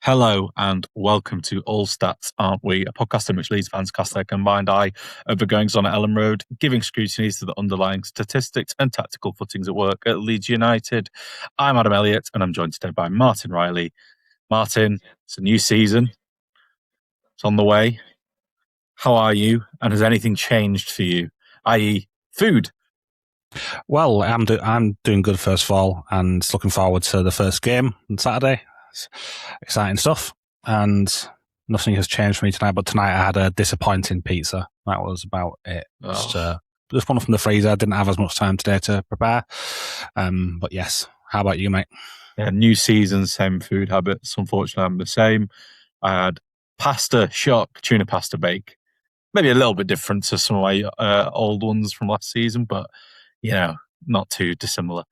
Hello and welcome to All Stats, Aren't We? A podcast in which Leeds fans cast their combined eye over goings on at Ellen Road, giving scrutiny to the underlying statistics and tactical footings at work at Leeds United. I'm Adam Elliott and I'm joined today by Martin Riley. Martin, it's a new season. It's on the way. How are you? And has anything changed for you, i.e. food? Well, I'm doing good first of all, and looking forward to the first game on Saturday. It's exciting stuff, and nothing has changed for me tonight. But tonight I had a disappointing pizza. That was about it. Just one from the freezer. I didn't have as much time today to prepare. But yes, how about you, mate? Yeah, new season, same food habits. Unfortunately, I'm the same. I had pasta, shock, tuna pasta bake. Maybe a little bit different to some of my old ones from last season, but not too dissimilar.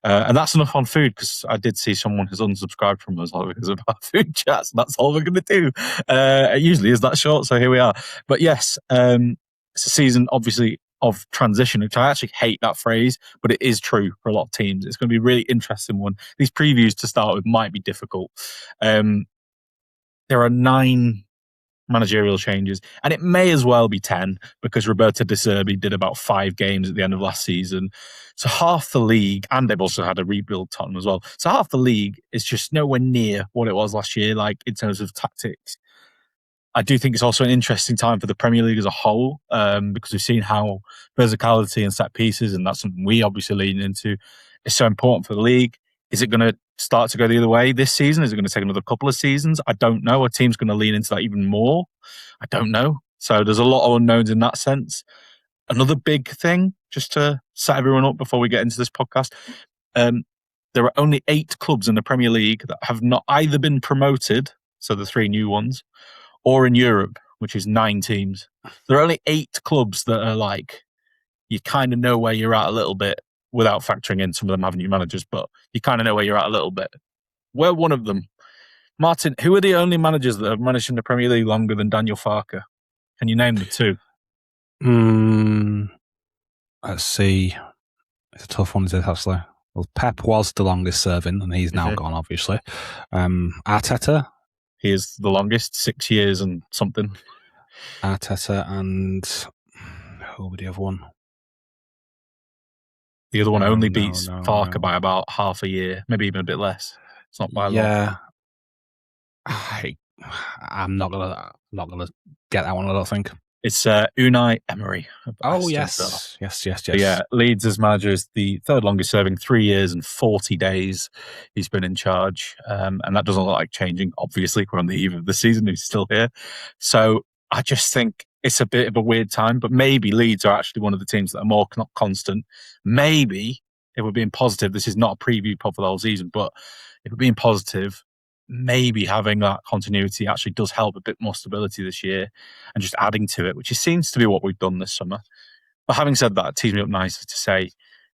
And that's enough on food, because I did see someone has unsubscribed from us because of our food chats. That's all we're going to do. It usually is that short, so here we are. But yes, it's a season, obviously, of transition, which I actually hate that phrase, but it is true for a lot of teams. It's going to be a really interesting one. These previews to start with might be difficult. There are 9 managerial changes, and it may as well be 10 because Roberto De Zerbi did about 5 games at the end of last season. So half the league, and they've also had a rebuild Tottenham as well. So half the league is just nowhere near what it was last year, like in terms of tactics. I do think it's also an interesting time for the Premier League as a whole, because we've seen how physicality and set pieces, and that's something we obviously lean into, is so important for the league. Is it going to start to go the other way this season? Is it going to take another couple of seasons? I don't know. A team's going to lean into that even more. I don't know. So there's a lot of unknowns in that sense. Another big thing, just to set everyone up before we get into this podcast, there are only 8 clubs in the Premier League that have not either been promoted, so the 3 new ones, or in Europe, which is 9 teams. There are only 8 clubs that are like, you kind of know where you're at a little bit, without factoring in some of them having new managers, but you kind of know where you're at a little bit. We're one of them. Martin, who are the only managers that have managed in the Premier League longer than Daniel Farke? Can you name the 2? Let's see. It's a tough one, isn't it, actually? Well, Pep was the longest serving, and he's now gone, obviously. Arteta? He is the longest, 6 years and something. Arteta, and who would the other one? The other one only beats Farke by about half a year, maybe even a bit less. It's not by a lot. I'm not gonna get that one, I don't think. It's Unai Emery. Oh, yes. Yeah, Leeds as manager is the 3rd longest serving, 3 years and 40 days he's been in charge. And that doesn't look like changing. Obviously, we're on the eve of the season. He's still here. So I just think it's a bit of a weird time, but maybe Leeds are actually one of the teams that are more not constant. Maybe, if we're being positive, this is not a preview pod for the whole season, but if we're being positive, maybe having that continuity actually does help a bit more stability this year and just adding to it, which seems to be what we've done this summer. But having said that, it tees me up nicely to say,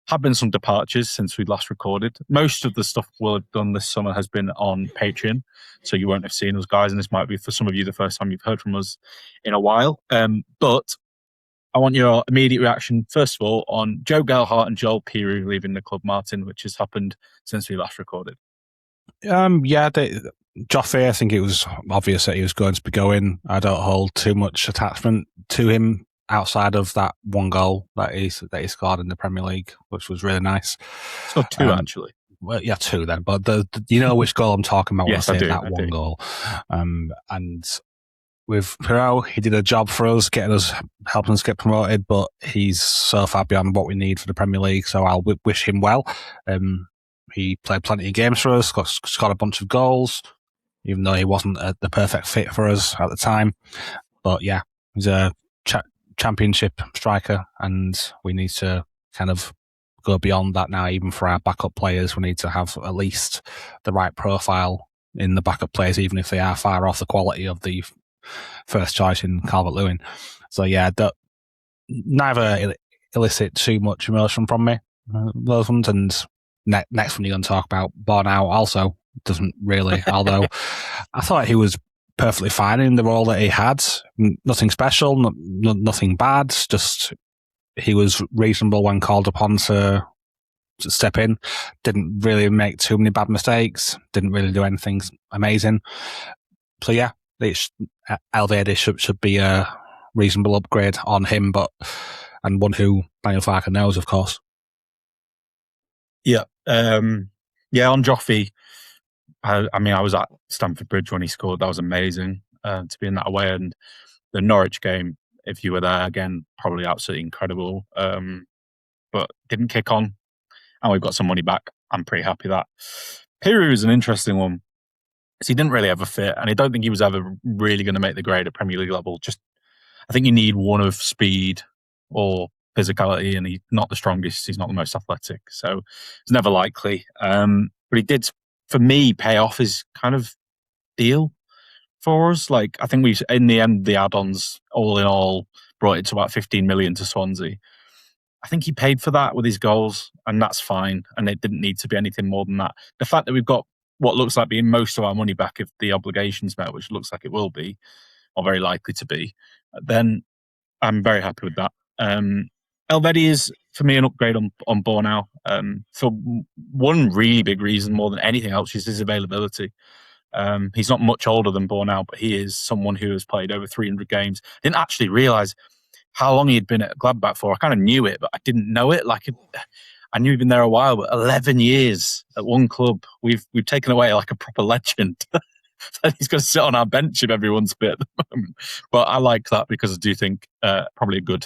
have been some departures since we last recorded. Most of the stuff we'll have done this summer has been on Patreon, so you won't have seen us, guys, and this might be for some of you the first time you've heard from us in a while. But I want your immediate reaction, first of all, on Joe Gelhardt and Joel Piroux leaving the club, Martin, which has happened since we last recorded. Joffrey, I think it was obvious that he was going to be going. I don't hold too much attachment to him outside of that one goal that he scored in the Premier League, which was really nice. So 2, actually. Well, yeah, 2 then, but you know which goal I'm talking about when yes, I say I that one goal. And with Piroux, he did a job for us, helping us get promoted, but he's so far beyond what we need for the Premier League, so I'll wish him well. He played plenty of games for us, scored a bunch of goals, even though he wasn't the perfect fit for us at the time. But yeah, he's a championship striker, and we need to kind of go beyond that now. Even for our backup players, we need to have at least the right profile in the backup players, even if they are far off the quality of the first choice in Calvert-Lewin. So yeah, neither elicit too much emotion from me, those ones. And next one you're going to talk about, Bornau, also doesn't really, although I thought he was perfectly fine in the role that he had. Nothing special, nothing bad, just he was reasonable when called upon to step in. Didn't really make too many bad mistakes. Didn't really do anything amazing. So yeah, Elvedi should be a reasonable upgrade on him, and one who Daniel Farke knows, of course. Yeah, on Joffy. I was at Stamford Bridge when he scored. That was amazing to be in that away. And the Norwich game, if you were there again, probably absolutely incredible. But didn't kick on, and we've got some money back. I'm pretty happy that. Piru is an interesting one because he didn't really ever fit, and I don't think he was ever really going to make the grade at Premier League level. I think you need one of speed or physicality, and he's not the strongest. He's not the most athletic, so it's never likely. But he did, for me, pay off his kind of deal for us. Like, I think we've, in the end, the add-ons, all in all, brought it to about 15 million to Swansea. I think he paid for that with his goals, and that's fine. And it didn't need to be anything more than that. The fact that we've got what looks like being most of our money back if the obligations met, which looks like it will be, or very likely to be, then I'm very happy with that. Elvedi is, for me, an upgrade on Bornau. For one really big reason, more than anything else, is his availability. He's not much older than Bornau, but he is someone who has played over 300 games. I didn't actually realise how long he'd been at Gladbach for. I kind of knew it, but I didn't know it. I knew he'd been there a while, but 11 years at one club. We've taken away like a proper legend. He's going to sit on our bench if everyone's fit at the moment. But I like that because I do think probably a good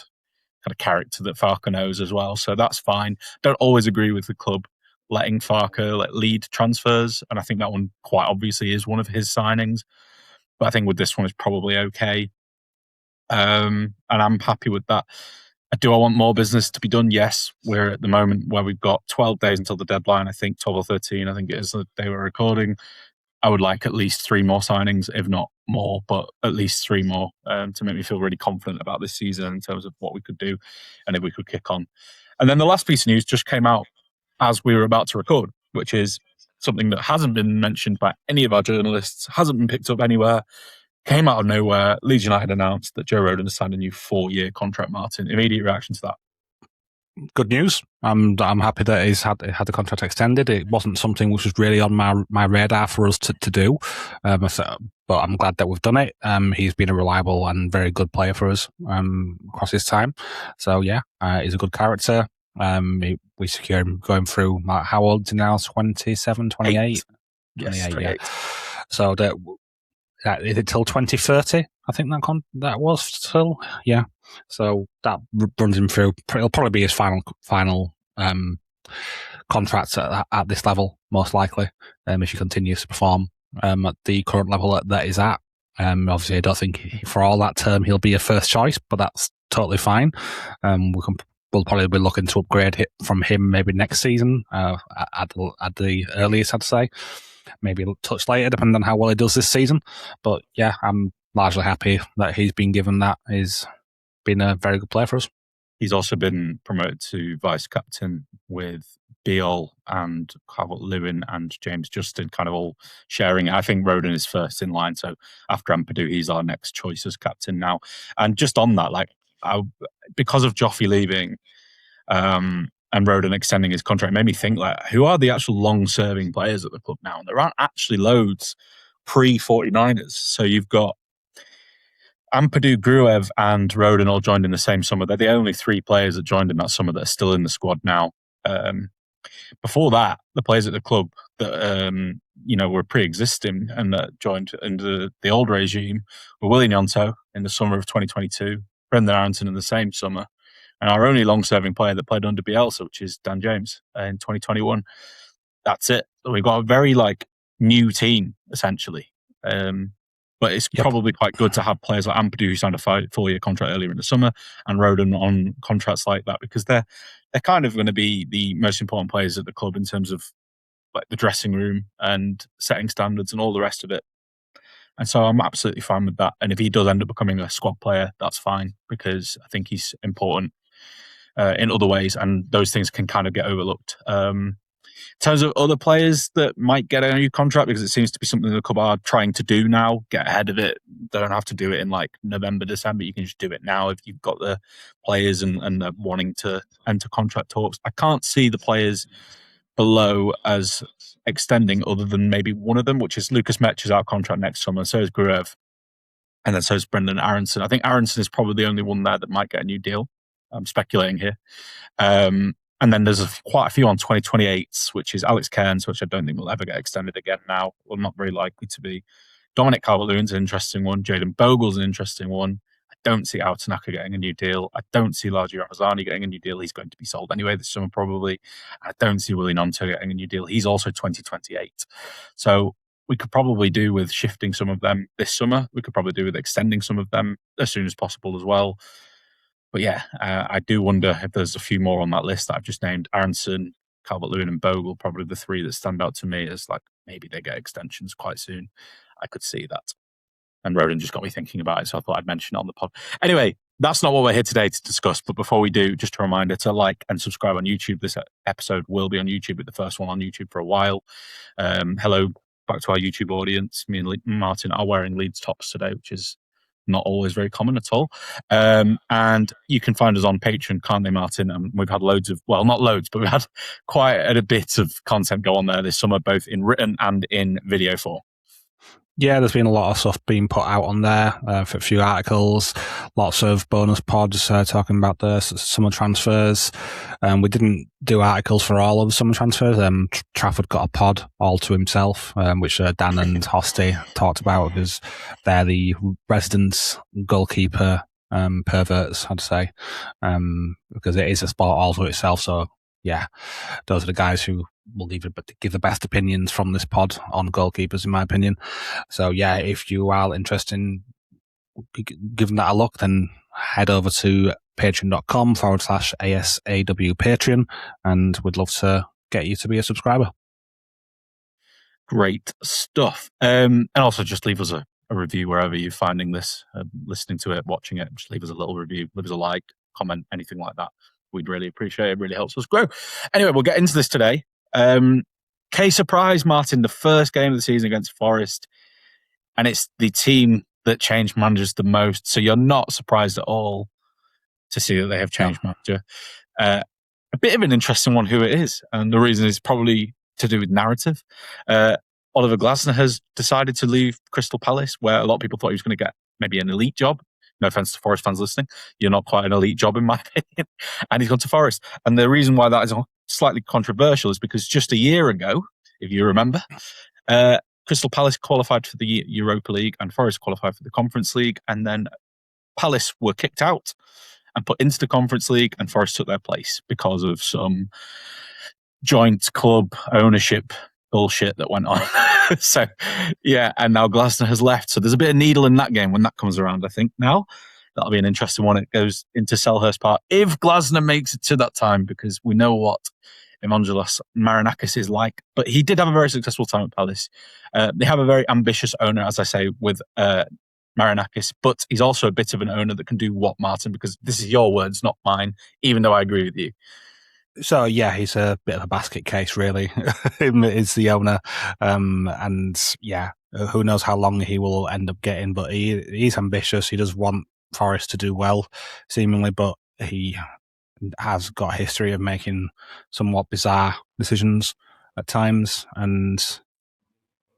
kind of character that Farke knows as well. So that's fine. Don't always agree with the club letting Farke lead transfers, and I think that one quite obviously is one of his signings. But I think with this one it's probably okay. And I'm happy with that. Do I want more business to be done? Yes. We're at the moment where we've got 12 days until the deadline. I think 12 or 13, I think it is the day we're recording. I would like at least 3 more signings, if not more, but at least 3 more to make me feel really confident about this season in terms of what we could do and if we could kick on. And then the last piece of news just came out as we were about to record, which is something that hasn't been mentioned by any of our journalists, hasn't been picked up anywhere, came out of nowhere. Leeds United announced that Joe Rodon has signed a new 4-year contract, Martin. Immediate reaction to that? Good news. I'm happy that he's had the contract extended. It wasn't something which was really on my radar for us to do, but I'm glad that we've done it. He's been a reliable and very good player for us across his time. So yeah, he's a good character. We secured him going through, how old is he now? 27, 28? Yes, 28. Yeah. So is it till 2030? I think that was still, yeah. So that runs him through. It'll probably be his final contract at this level, most likely, if he continues to perform at the current level that he's at. Obviously, I don't think for all that term he'll be a first choice, but that's totally fine. We'll probably be looking to upgrade from him maybe next season at the earliest, I'd say. Maybe a touch later, depending on how well he does this season. But yeah, I'm largely happy that he's been given that. He's been a very good player for us. He's also been promoted to vice captain with Beal and Calvert-Lewin and James Justin kind of all sharing it. I think Rodon is first in line. So after Ampadu, he's our next choice as captain now. And just on that, because of Joffy leaving and Rodon extending his contract, it made me think, who are the actual long-serving players at the club now? And there aren't actually loads pre-49ers. So you've got Ampadu, Gruev and Rodon all joined in the same summer. They're the only 3 players that joined in that summer that are still in the squad now. Before that, the players at the club that were pre-existing and that joined into the old regime were Willie Gnonto in the summer of 2022, Brendan Aronson in the same summer, and our only long-serving player that played under Bielsa, which is Dan James, in 2021. That's it. So we've got a very new team essentially. But it's probably quite good to have players like Ampadu, who signed a 4-year contract earlier in the summer, and Rodon on contracts like that, because they're kind of going to be the most important players at the club in terms of the dressing room and setting standards and all the rest of it. And so I'm absolutely fine with that. And if he does end up becoming a squad player, that's fine, because I think he's important in other ways, and those things can kind of get overlooked. terms of other players that might get a new contract, because it seems to be something the club are trying to do now, get ahead of it. Don't have to do it in like November, December. You can just do it now if you've got the players and they're wanting to enter contract talks. I can't see the players below as extending other than maybe one of them, which is Lucas Metch is out of contract next summer. So is Gruev. And then so is Brendan Aronson. I think Aronson is probably the only one there that might get a new deal. I'm speculating here. And then there's quite a few on 2028s, which is Alex Cairns, which I don't think will ever get extended again now. Well, not very likely to be. Dominic Calvert-Lewin's an interesting one. Jaden Bogle's an interesting one. I don't see Autanaka getting a new deal. I don't see Largi Ramazani getting a new deal. He's going to be sold anyway this summer, probably. I don't see Willie Nonto getting a new deal. He's also 2028. So we could probably do with shifting some of them this summer. We could probably do with extending some of them as soon as possible as well. But yeah, I do wonder if there's a few more on that list that I've just named. Aronson, Calvert-Lewin and Bogle, probably the three that stand out to me as like maybe they get extensions quite soon. I could see that. And Roden just got me thinking about it, so I thought I'd mention it on the pod. Anyway, that's not what we're here today to discuss. But before we do, just a reminder to like and subscribe on YouTube. This episode will be on YouTube, but the first one on YouTube for a while. Hello back to our YouTube audience. Me and Martin are wearing Leeds tops today, which is not always very common at all. And you can find us on Patreon, can't they, Martin? And we've had loads of, well, not loads, but we've had quite a bit of content go on there this summer, both in written and in video form. Yeah, there's been a lot of stuff being put out on there, for a few articles, lots of bonus pods talking about the summer transfers. We didn't do articles for all of the summer transfers. Trafford got a pod all to himself, which Dan and Hosty talked about, because they're the resident goalkeeper perverts, I'd say, because it is a sport all to itself. So yeah, those are the guys who will give the best opinions from this pod on goalkeepers, in my opinion. So yeah, if you are interested in giving that a look, then head over to patreon.com/ASAW Patreon, and we'd love to get you to be a subscriber. Great stuff. And also just leave us a review wherever you're finding this, listening to it, watching it. Just leave us a little review, leave us a like, comment, anything like that. We'd really appreciate it. It really helps us grow. Anyway, we'll get into this today. Surprise, Martin, the first game of the season against Forest, and it's the team that changed managers the most. So you're not surprised at all to see that they have changed manager. A bit of an interesting one who it is, and the reason is probably to do with narrative. Oliver Glasner has decided to leave Crystal Palace, where a lot of people thought he was going to get maybe an elite job. No offense to Forest fans listening, you're not quite an elite job in my opinion. And he's gone to Forest. And the reason why that is slightly controversial is because just a year ago, if you remember, Crystal Palace qualified for the Europa League and Forest qualified for the Conference League. And then Palace were kicked out and put into the Conference League, and Forest took their place because of some joint club ownership bullshit that went on. So, yeah, and now Glasner has left. So there's a bit of needle in that game when that comes around, I think. Now, that'll be an interesting one. It goes into Selhurst Park if Glasner makes it to that time, because we know what Evangelos Marinakis is like. But he did have a very successful time at Palace. They have a very ambitious owner, as I say, with Marinakis, but he's also a bit of an owner that can do what, Martin? Because this is your words, not mine, even though I agree with you. So yeah, he's a bit of a basket case, really. Him is the owner, and yeah, who knows how long he will end up getting. But he's ambitious. He does want Forest to do well, seemingly, but he has got a history of making somewhat bizarre decisions at times, and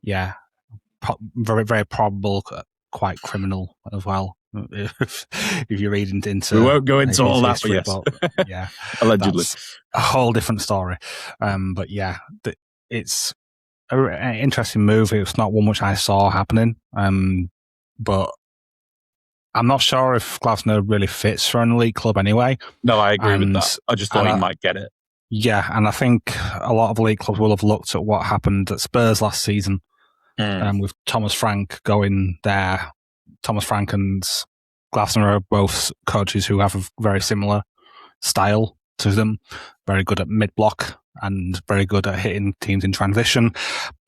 yeah, very very probable, quite criminal as well. If you read into, we won't go into all that, but yes, yeah, allegedly, that's a whole different story. But yeah, it's an interesting move. It's not one which I saw happening. But I'm not sure if Glasner really fits for an elite club anyway. No, I agree with that. I just thought he might get it. Yeah, and I think a lot of elite clubs will have looked at what happened at Spurs last season, with Thomas Frank going there. Thomas Frank and Glasner are both coaches who have a very similar style to them. Very good at mid-block and very good at hitting teams in transition,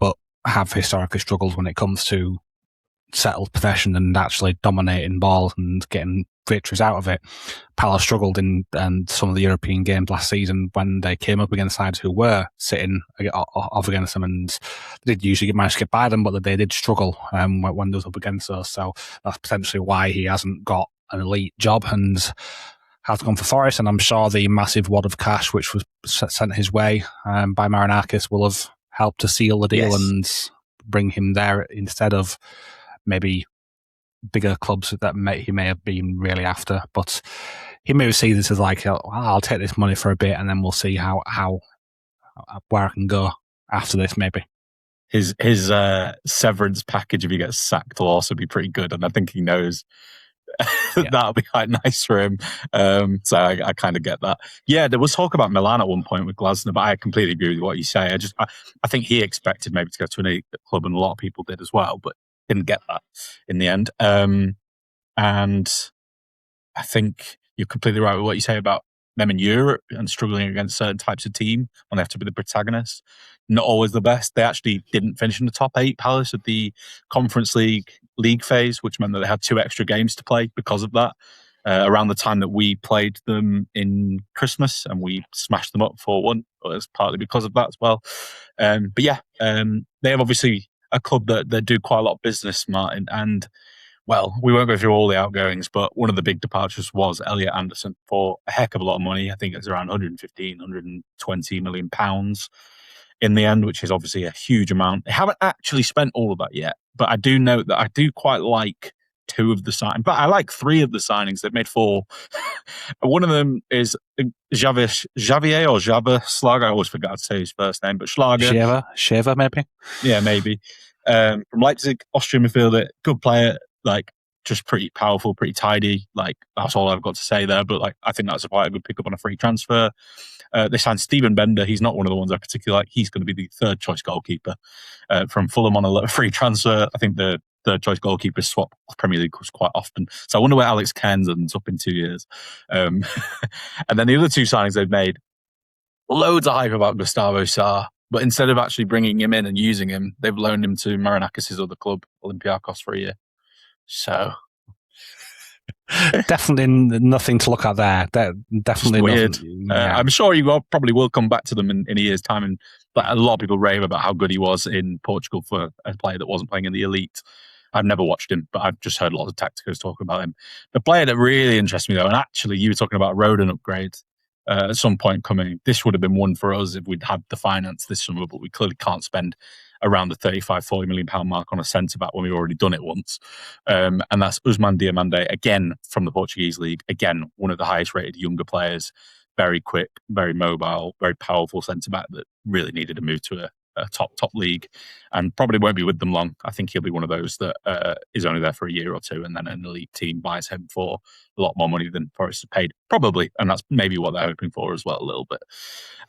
but have historically struggled when it comes to settled possession and actually dominating balls and getting victories out of it. Palace struggled in some of the European games last season when they came up against sides who were sitting off against them, and they did usually manage to get by them, but they did struggle when they was up against us. So that's potentially why he hasn't got an elite job and has gone for Forest. And I'm sure the massive wad of cash which was sent his way by Marinakis will have helped to seal the deal and bring him there instead of maybe bigger clubs that he may have been really after. But he may see this as like, I'll take this money for a bit and then we'll see how where I can go after this, maybe. His severance package if he gets sacked will also be pretty good, and I think he knows that'll be quite nice for him. So I kind of get that. Yeah, there was talk about Milan at one point with Glasner, but I completely agree with what you say. I think he expected maybe to go to an elite club, and a lot of people did as well, but didn't get that in the end. And I think you're completely right with what you say about them in Europe and struggling against certain types of team when they have to be the protagonists. Not always the best. They actually didn't finish in the top 8, Palace, of the Conference League phase, which meant that they had 2 extra games to play because of that. Around the time that we played them in Christmas, and we smashed them up 4-1. But it's partly because of that as well. But yeah, they have obviously a club that do quite a lot of business, Martin, and well, we won't go through all the outgoings, but one of the big departures was Elliot Anderson for a heck of a lot of money. I think it was around 115, 120 million pounds in the end, which is obviously a huge amount. They haven't actually spent all of that yet, but I do note that I do quite like 2 of the signings, but I like 3 of the signings. They've made 4. One of them is Javier or Java Schlager. I always forget to say his first name, but Schlager. Shaver, maybe? Yeah, maybe. From Leipzig, Austrian midfielder, good player, like just pretty powerful, pretty tidy. Like that's all I've got to say there. But like I think that's quite a good pickup on a free transfer. They signed Stephen Bender. He's not one of the ones I particularly like. He's going to be the 3rd choice goalkeeper from Fulham on a free transfer. I think the 3rd choice goalkeeper swap Premier League quite often. So I wonder where Alex Cairns ends up in 2 years. And then the other 2 signings they've made, loads of hype about Gustavo Sarr. But instead of actually bringing him in and using him, they've loaned him to Marinakis' other club, Olympiacos, for a year. So definitely nothing to look at there. Definitely weird. Yeah. I'm sure you probably will come back to them in a year's time. And a lot of people rave about how good he was in Portugal for a player that wasn't playing in the elite. I've never watched him, but I've just heard lots of tacticos talk about him. The player that really interests me, though, and actually you were talking about Rodon upgrade at some point coming. This would have been one for us if we'd had the finance this summer, but we clearly can't spend around the 35, 40 million pound mark on a centre back when we've already done it once. And that's Ousmane Diomande, again from the Portuguese league, again one of the highest rated younger players, very quick, very mobile, very powerful centre back that really needed to move to a top league and probably won't be with them long. I think he'll be one of those that is only there for a year or 2 and then an elite team buys him for a lot more money than Forest have paid, probably, and that's maybe what they're hoping for as well a little bit.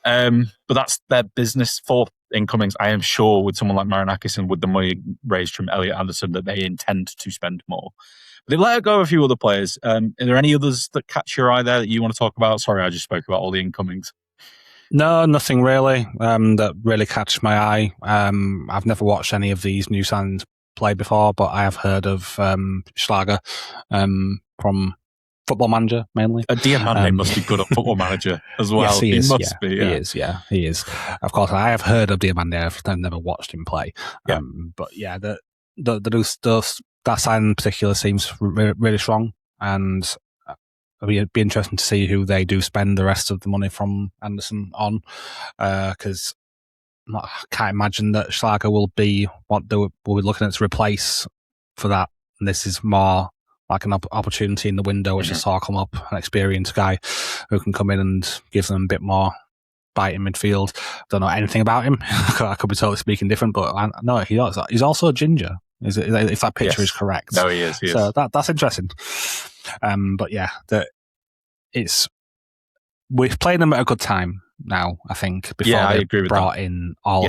But that's their business for incomings. I am sure with someone like Marinakis and with the money raised from Elliot Anderson that they intend to spend more. But they've let go of a few other players. Are there any others that catch your eye there that you want to talk about? Sorry, I just spoke about all the incomings. No, nothing really that really catches my eye. I've never watched any of these new signings play before, but I have heard of Schlager from Football Manager mainly. Diomande must be good at Football Manager as well. Yes, he is. Must be. Yeah. He is. Of course, I have heard of Diomande. I've never watched him play. Yeah. But yeah, that sign in particular seems really strong, and it'd be interesting to see who they do spend the rest of the money from Anderson on, because I can't imagine that Schlager will be what we'll be looking at to replace for that. And this is more like an opportunity in the window, which is saw come up, an experienced guy who can come in and give them a bit more bite in midfield. Don't know anything about him. I could be totally speaking different, but no, he's also a ginger. If that picture is correct. No, he is. So that's interesting. But yeah, we've played them at a good time now, I think, before I agree with brought that. in all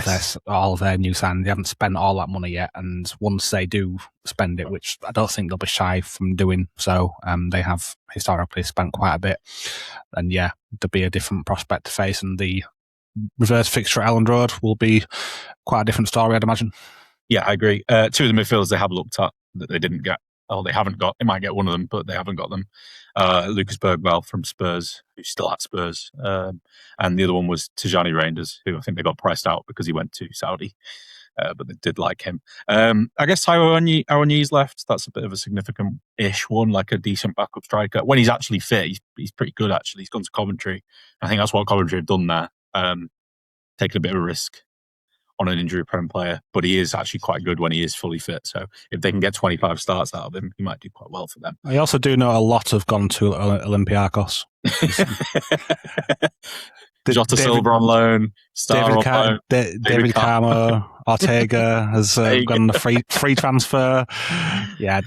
of their new signings. They haven't spent all that money yet, and once they do spend it, which I don't think they'll be shy from doing so, they have historically spent quite a bit, and yeah, there'll be a different prospect to face, and the reverse fixture at Elland Road will be quite a different story, I'd imagine. Yeah, I agree. 2 of the midfielders they have looked at that they didn't get Oh, they haven't got. They might get one of them, but they haven't got them. Lucas Bergvall from Spurs, who's still at Spurs, and the other one was Tijani Reinders, who I think they got priced out because he went to Saudi, but they did like him. I guess Taiwo Awoniyi's left. That's a bit of a significant-ish one, like a decent backup striker. When he's actually fit, he's pretty good. Actually, he's gone to Coventry. I think that's what Coventry have done there, taking a bit of a risk on an injury-prone player, but he is actually quite good when he is fully fit. So if they can get 25 starts out of him, he might do quite well for them. I also do know a lot have gone to Olympiacos. Jota Silva on loan, Star on loan. David Carmo, Ortega has gone on a free transfer. Yeah,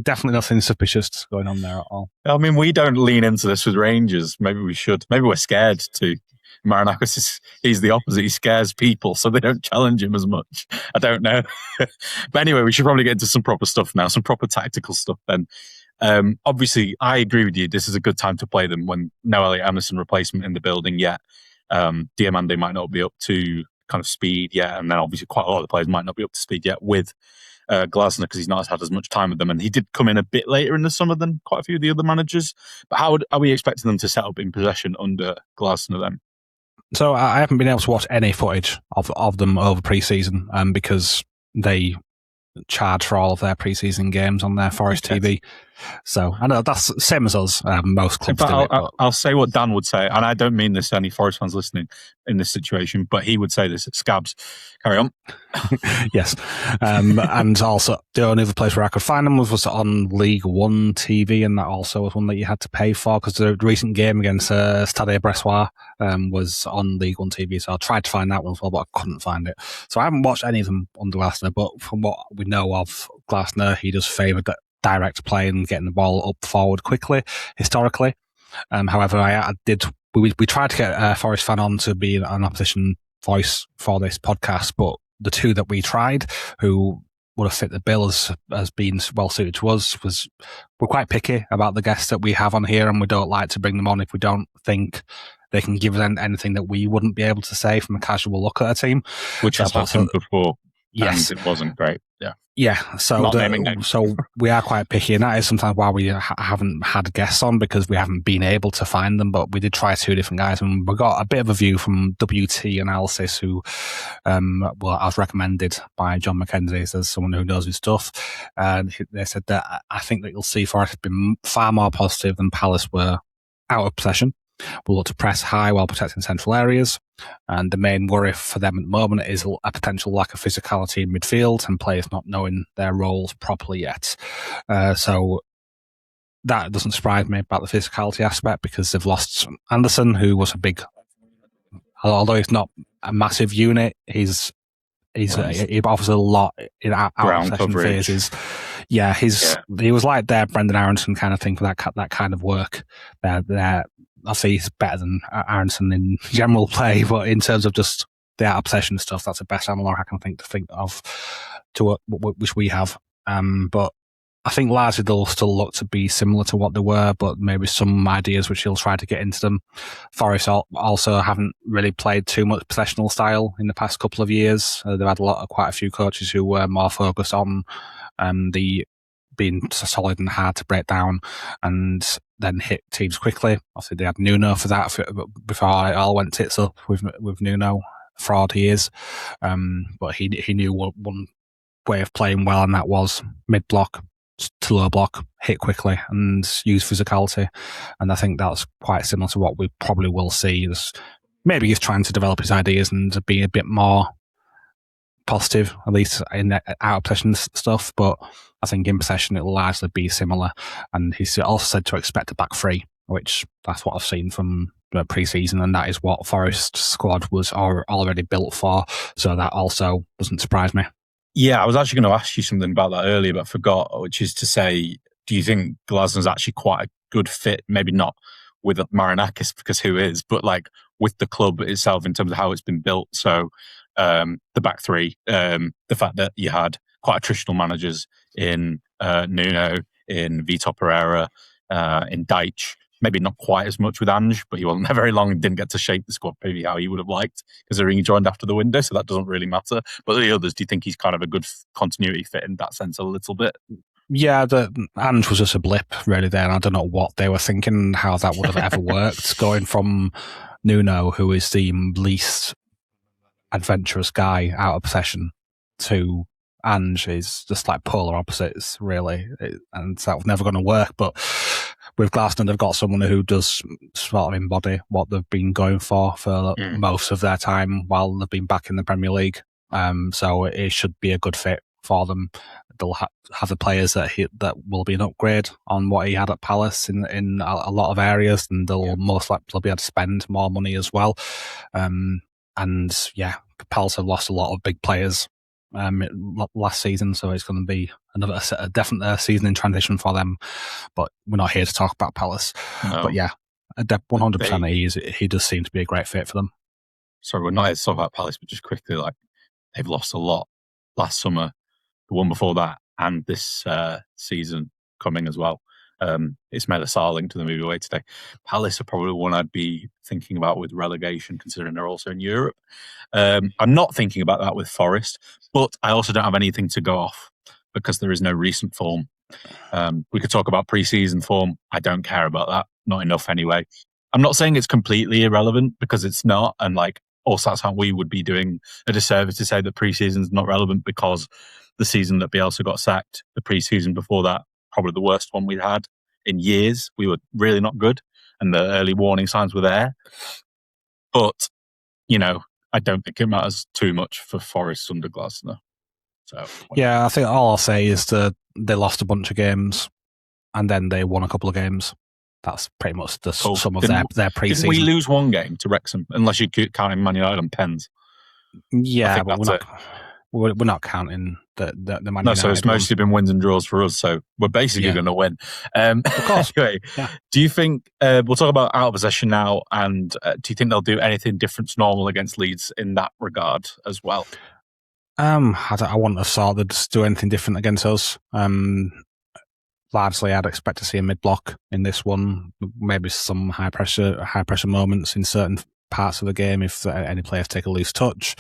definitely nothing suspicious going on there at all. I mean, we don't lean into this with Rangers. Maybe we should. Maybe we're scared to. Marinakis he's the opposite. He scares people, so they don't challenge him as much. I don't know. But anyway, we should probably get into some proper stuff now, some proper tactical stuff then. Obviously, I agree with you. This is a good time to play them when no Elliot Emerson replacement in the building yet. Diamande might not be up to kind of speed yet, and then obviously quite a lot of the players might not be up to speed yet with Glasner because he's not had as much time with them, and he did come in a bit later in the summer than quite a few of the other managers. But how are we expecting them to set up in possession under Glasner then? So I haven't been able to watch any footage of them over pre-season because they charge for all of their pre-season games on their Forest TV. So I know that's the same as us. Most clubs do it. I'll say what Dan would say, and I don't mean this to any Forest fans listening in this situation, but he would say this at Scabs. Carry on. Yes. And also, the only other place where I could find them was on League One TV, and that also was one that you had to pay for because the recent game against Stade Bressois was on League One TV. So I tried to find that one as well, but I couldn't find it. So I haven't watched any of them under Glasner, but from what we know of Glasner, he does favour direct play and getting the ball up forward quickly, historically. However, we tried to get a Forest fan on to be an opposition voice for this podcast, but the two that we tried who would have fit the bill as being well suited to us we're quite picky about the guests that we have on here, and we don't like to bring them on if we don't think they can give us anything that we wouldn't be able to say from a casual look at a team. Which has happened before. Yes. And it wasn't great. Yeah. Yeah. So we are quite picky, and that is sometimes why we haven't had guests on, because we haven't been able to find them. But we did try two different guys, and we got a bit of a view from WT Analysis, who I was recommended by John McKenzie as someone who knows his stuff. And they said that I think that you'll see Forest have been far more positive than Palace were out of possession. We'll look to press high while protecting central areas. And the main worry for them at the moment is a potential lack of physicality in midfield and players not knowing their roles properly yet. So that doesn't surprise me about the physicality aspect, because they've lost Anderson, who was although he's not a massive unit, he offers a lot in out session phases. Yeah, he was like their Brendan Aronson kind of thing for that kind of work. I see he's better than Aronson in general play, but in terms of just the out of possession stuff, that's the best analog I can think of which we have. But I think largely they'll still look to be similar to what they were, but maybe some ideas which he'll try to get into them. Forest also haven't really played too much possessional style in the past couple of years. They've had quite a few coaches who were more focused on the being solid and hard to break down and then hit teams quickly. Obviously, they had Nuno for that before it all went tits up with Nuno. Fraud he is. But he knew one way of playing well, and that was mid-block to low block, hit quickly and use physicality. And I think that's quite similar to what we probably will see. Maybe he's trying to develop his ideas and be a bit more positive, at least in the out of possession stuff, but I think in possession it'll largely be similar. And he's also said to expect a back three, which that's what I've seen from pre-season, and that is what Forest's squad was already built for, so that also doesn't surprise me. Yeah, I was actually going to ask you something about that earlier, but I forgot, which is to say, do you think Glasner's actually quite a good fit? Maybe not with Marinakis, because who is, but like with the club itself in terms of how it's been built. So the back three, the fact that you had quite attritional managers in Nuno, in Vitor Pereira, in Deitch, maybe not quite as much with Ange, but he wasn't there very long and didn't get to shape the squad maybe how he would have liked, because he joined after the window, so that doesn't really matter. But the others, do you think he's kind of a good continuity fit in that sense a little bit? Yeah, the Ange was just a blip really there, and I don't know what they were thinking, how that would have ever worked. Going from Nuno, who is the least adventurous guy out of possession, to Ange is just like polar opposites, really, and that was never going to work. But with Glasgow, they've got someone who does sort of embody what they've been going for most of their time while they've been back in the Premier League. So it should be a good fit for them. They'll have the players that will be an upgrade on what he had at Palace in a lot of areas, and they'll most likely be able to spend more money as well. And yeah, Palace have lost a lot of big players last season, so it's going to be a definite season in transition for them. But we're not here to talk about Palace. No. But yeah, 100% he does seem to be a great fit for them. Sorry, we're not here to talk about Palace, but just quickly, like, they've lost a lot last summer, the one before that, and this season coming as well. Ismaila Sarr linked to the move away today. Palace are probably one I'd be thinking about with relegation, considering they're also in Europe. I'm not thinking about that with Forest, but I also don't have anything to go off because there is no recent form. We could talk about pre-season form. I don't care about that. Not enough anyway. I'm not saying it's completely irrelevant because it's not. And like all stats aren't, we would be doing a disservice to say that pre-season's not relevant because the season that Bielsa got sacked, the pre-season before that, probably the worst one we'd had in years. We were really not good and the early warning signs were there. But, you know, I don't think it matters too much for Forest under Glasner. So yeah, I think all I'll say is that they lost a bunch of games and then they won a couple of games. That's pretty much the sum of their pre-season. Didn't we lose one game to Wrexham, unless you're counting Man United and Pens? Yeah, but we're not counting the Man United. No, so it's mostly been wins and draws for us, so we're basically going to win. Of course. Anyway, do you think, we'll talk about out of possession now, and do you think they'll do anything different to normal against Leeds in that regard as well? I wouldn't have thought they'd do anything different against us. Largely, I'd expect to see a mid-block in this one. Maybe some high pressure moments in certain parts of the game if any players take a loose touch.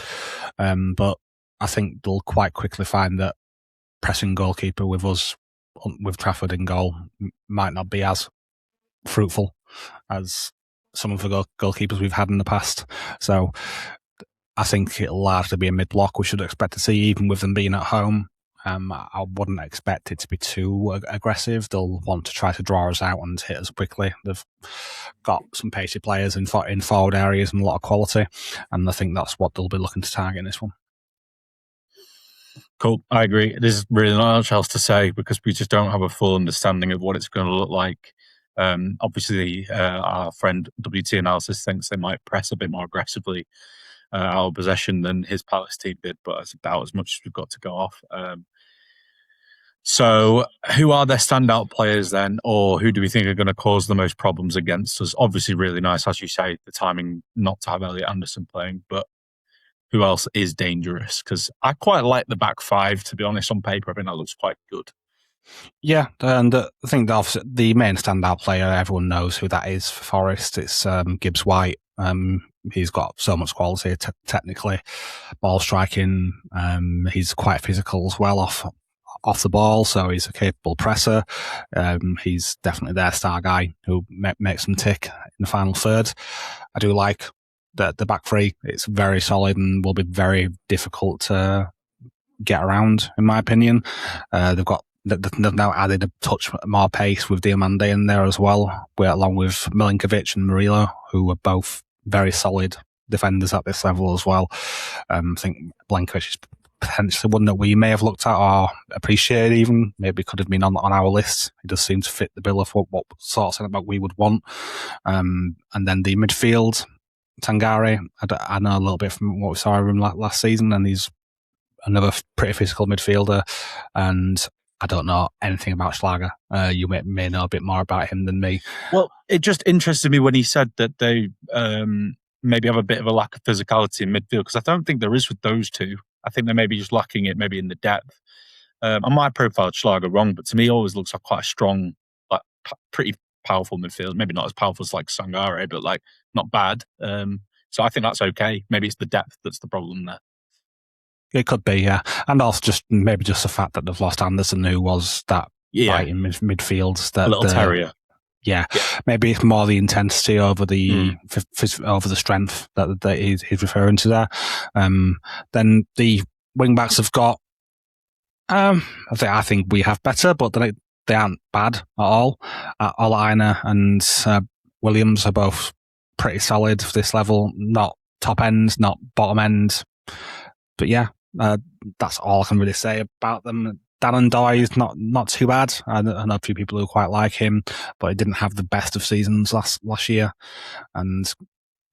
But I think they'll quite quickly find that pressing goalkeeper with us, with Trafford in goal, might not be as fruitful as some of the goalkeepers we've had in the past. So I think it'll largely be a mid-block we should expect to see, even with them being at home. I wouldn't expect it to be too aggressive. They'll want to try to draw us out and hit us quickly. They've got some pacey players in forward areas and a lot of quality, and I think that's what they'll be looking to target in this one. Cool, I agree. There's really not much else to say because we just don't have a full understanding of what it's going to look like. Obviously, our friend WT Analysis thinks they might press a bit more aggressively out of possession than his Palace team did, but it's about as much as we've got to go off. So who are their standout players then, or who do we think are going to cause the most problems against us? Obviously really nice, as you say, the timing not to have Elliot Anderson playing, but who else is dangerous? Because I quite like the back five, to be honest. On paper, I think that looks quite good. Yeah, and I think the main standout player, everyone knows who that is for Forest. It's Gibbs White. He's got so much quality technically, ball striking. He's quite physical as well off the ball, so he's a capable presser. He's definitely their star guy who makes them tick in the final third. I do like the back three. It's very solid and will be very difficult to get around, in my opinion. They've now added a touch more pace with Diomande in there as well, along with Milinkovic and Murillo, who are both very solid defenders at this level as well. I think Milinkovic is potentially one that we may have looked at or appreciated even. Maybe could have been on our list. He does seem to fit the bill of what sort of centre-back we would want. And then the midfield, Tangare, I know a little bit from what we saw of him last season, and he's another pretty physical midfielder. And I don't know anything about Schlager. You may know a bit more about him than me. Well, it just interested me when he said that they maybe have a bit of a lack of physicality in midfield, because I don't think there is with those two. I think they may be just lacking it maybe in the depth. I might profile Schlager wrong, but to me, he always looks like quite a strong, like pretty powerful midfield. Maybe not as powerful as like Sangare, but like not bad. So I think that's okay. Maybe it's the depth that's the problem there. It could be, yeah. And also maybe just the fact that they've lost Anderson, who was that fight in midfield. A little terrier. Yeah, maybe it's more the intensity over the over the strength that he's referring to there. Then the wing backs have got. I think we have better, but they aren't bad at all. Olaina and Williams are both pretty solid for this level. Not top end, not bottom end. But yeah, that's all I can really say about them. Dan Doy is not too bad. I know a few people who quite like him, but he didn't have the best of seasons last year. And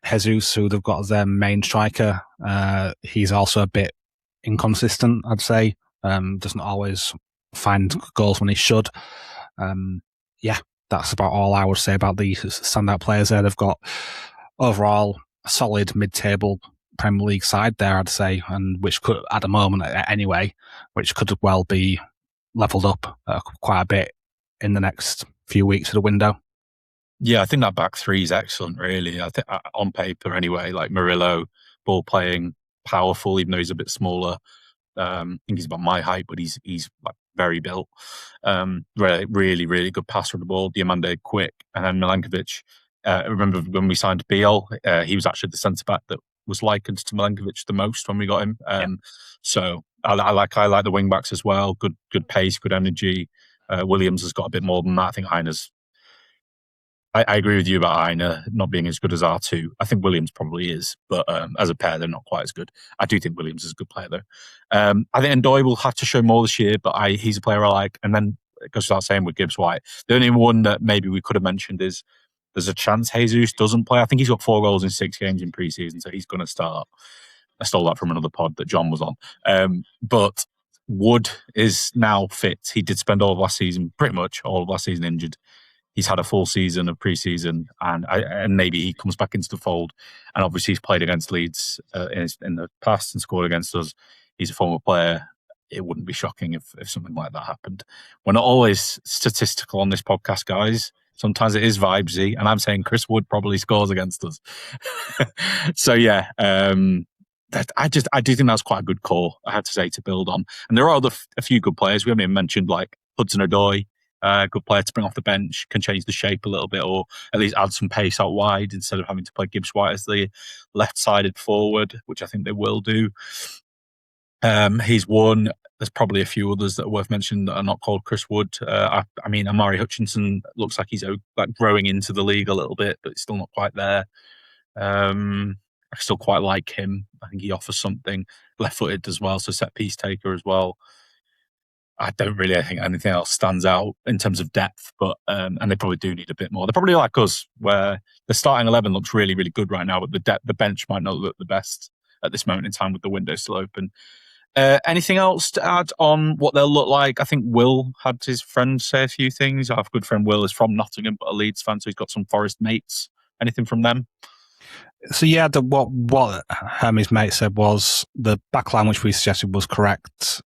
Jesus, who they've got as their main striker, he's also a bit inconsistent, I'd say. Doesn't always find goals when he should. That's about all I would say about the standout players there. They've got overall a solid mid-table Premier League side there, I'd say, and which could, at the moment anyway, which could well be levelled up quite a bit in the next few weeks of the window. Yeah, I think that back three is excellent, really. I think on paper anyway, like Murillo, ball playing, powerful, even though he's a bit smaller. I think he's about my height, but he's like very built. Really, really good passer of the ball. Diamande quick, and then Milenkovic. I remember when we signed Biel, he was actually the centre back that was likened to Milenkovic the most when we got him. So I like the wing backs as well. Good pace, good energy. Williams has got a bit more than that. I think Heiner's. I agree with you about Heiner not being as good as R2. I think Williams probably is, but as a pair, they're not quite as good. I do think Williams is a good player, though. I think Ndoye will have to show more this year, but he's a player I like. And then it goes without saying with Gibbs White. The only one that maybe we could have mentioned is there's a chance Jesus doesn't play. I think he's got 4 goals in 6 games in pre-season, so he's going to start. I stole that from another pod that John was on. But Wood is now fit. He did spend all of last season, pretty much all of last season, injured. He's had a full season of pre-season, and maybe he comes back into the fold. And obviously, he's played against Leeds in the past and scored against us. He's a former player. It wouldn't be shocking if something like that happened. We're not always statistical on this podcast, guys. Sometimes it is vibesy, and I'm saying Chris Wood probably scores against us. So yeah, I do think that's quite a good core, I have to say, to build on. And there are a few good players. We haven't even mentioned like Hudson-Odoi. Good player to bring off the bench, can change the shape a little bit, or at least add some pace out wide instead of having to play Gibbs White as the left-sided forward, which I think they will do. He's one. There's probably a few others that are worth mentioning that are not called Chris Wood. I mean, Amari Hutchinson looks like he's like growing into the league a little bit, but it's still not quite there. I still quite like him. I think he offers something. Left-footed as well, so set-piece taker as well. I don't really think anything else stands out in terms of depth, but and they probably do need a bit more. They're probably like us, where the starting 11 looks really, really good right now, but the bench might not look the best at this moment in time with the window still open. Anything else to add on what they'll look like? I think Will had his friend say a few things. Our good friend Will is from Nottingham, but a Leeds fan, so he's got some Forest mates. Anything from them? So yeah, what his mate said was the backline which we suggested was correct.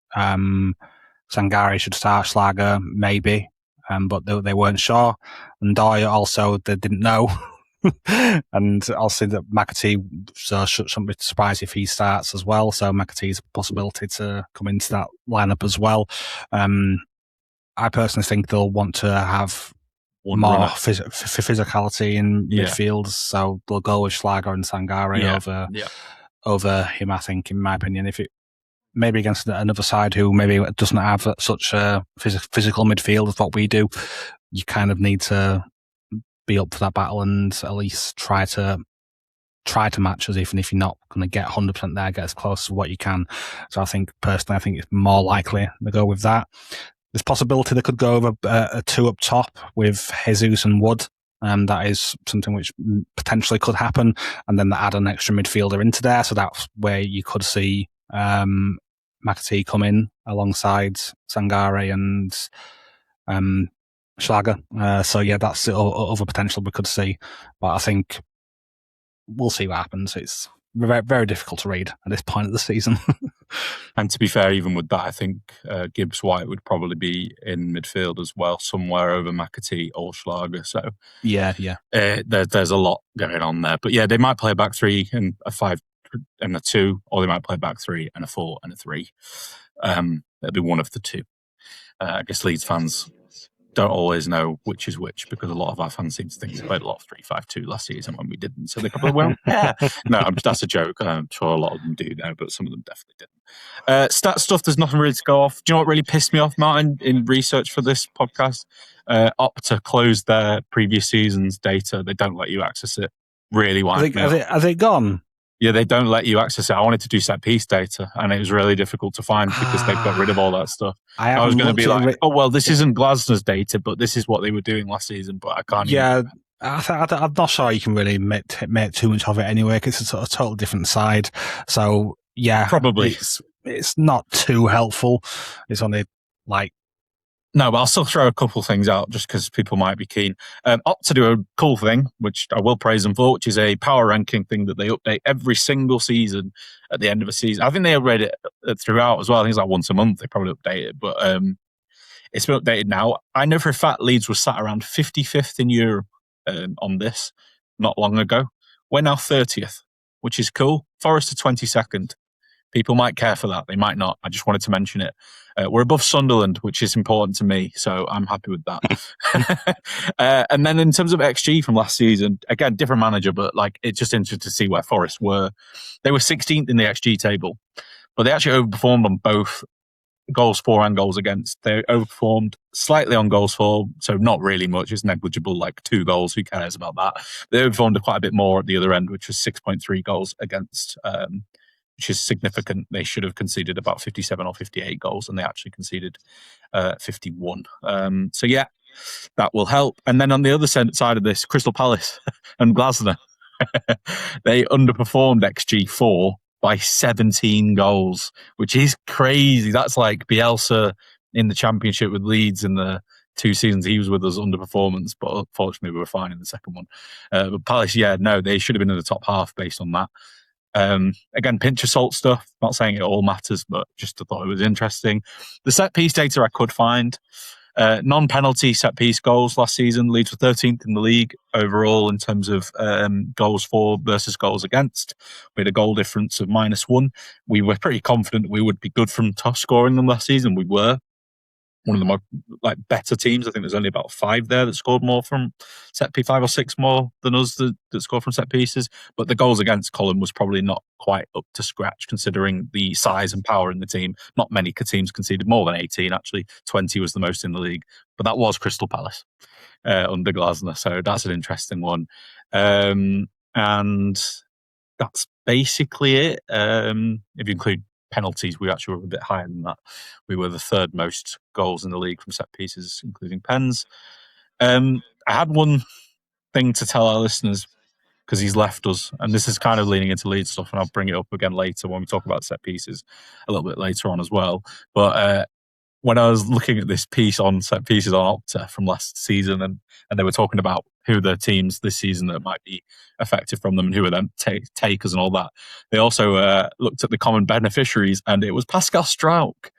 Sangare should start, Schlager maybe, but they weren't sure. And Doy also, they didn't know. And also that McAtee, so shouldn't be surprised if he starts as well. So McAtee's a possibility to come into that lineup as well. I personally think they'll want to have more physicality in midfield, so they'll go with Schlager and Sangare over him, I think, in my opinion. If it maybe against another side who maybe doesn't have such a physical midfield as what we do, you kind of need to be up for that battle and at least try to match us, even if you're not going to get 100% there, get as close to what you can. So I think it's more likely to go with that. There's possibility they could go over a 2 up top with Jesus and Wood. That is something which potentially could happen. And then they add an extra midfielder into there. So that's where you could see McAtee come in alongside Sangare and Schlager. So yeah, that's the other potential we could see. But I think we'll see what happens. It's very, very difficult to read at this point of the season. And to be fair, even with that, I think Gibbs White would probably be in midfield as well, somewhere over McAtee or Schlager. So yeah. There's a lot going on there. But yeah, they might play a back 3 and a 5 and a 2, or they might play a back 3 and a 4 and a 3. It'll be one of the two. I guess Leeds fans don't always know which is which because a lot of our fans seem to think we played a lot of 3-5-2 last season when we didn't. So they probably won't care. No, that's a joke. I'm sure a lot of them do know, but some of them definitely didn't. Stat stuff, there's nothing really to go off. Do you know what really pissed me off, Martin, in research for this podcast? Opta closed their previous season's data. They don't let you access it. Really wound me up. Are they gone? Yeah, they don't let you access it. I wanted to do set piece data, and it was really difficult to find because they've got rid of all that stuff. I was going to be like, oh, well, this isn't Glasner's data, but this is what they were doing last season, but I can't even. I'm not sure you can really make too much of it anyway, because it's a totally different side. So, yeah. Probably. It's not too helpful. It's only like... No, but I'll still throw a couple of things out just because people might be keen. Opta do a cool thing, which I will praise them for, which is a power ranking thing that they update every single season at the end of a season. I think they upgrade it throughout as well. I think it's like once a month they probably update it, but it's been updated now. I know for a fact Leeds was sat around 55th in Europe on this not long ago. We're now 30th, which is cool. Forest are 22nd. People might care for that. They might not. I just wanted to mention it. We're above Sunderland, which is important to me, so I'm happy with that. And then in terms of XG from last season, again, different manager, but like it's just interesting to see where Forest were. They were 16th in the XG table, but they actually overperformed on both goals for and goals against. They overperformed slightly on goals for, so not really much. It's negligible, like 2 goals. Who cares about that? They overperformed quite a bit more at the other end, which was 6.3 goals against, which is significant. They should have conceded about 57 or 58 goals, and they actually conceded 51. So yeah, that will help. And then on the other side of this, Crystal Palace and Glasner, they underperformed XG4 by 17 goals, which is crazy. That's like Bielsa in the Championship with Leeds in the 2 seasons he was with us, underperformance, but unfortunately we were fine in the second one. But Palace, they should have been in the top half based on that. Again, pinch of salt stuff. Not saying it all matters, but just thought it was interesting. The set piece data I could find. Non-penalty set piece goals last season. Leeds were 13th in the league overall in terms of goals for versus goals against. We had a goal difference of -1. We were pretty confident we would be good from tough scoring them last season. We were one of the more better teams. I think there's only about 5 there that scored more from set piece, 5 or 6 more than us that scored from set pieces. But the goals against column was probably not quite up to scratch considering the size and power in the team. Not many teams conceded more than 18. Actually, 20 was the most in the league. But that was Crystal Palace under Glasner. So that's an interesting one. And that's basically it. If you include penalties, we actually were a bit higher than that. We were the 3rd most goals in the league from set pieces, including pens. I had one thing to tell our listeners because he's left us, and this is kind of leaning into Leeds stuff, and I'll bring it up again later when we talk about set pieces a little bit later on as well. But when I was looking at this piece on set pieces on Opta from last season, and they were talking about who the teams this season that might be affected from them and who are them takers and all that, they also looked at the common beneficiaries, and it was Pascal Strauch,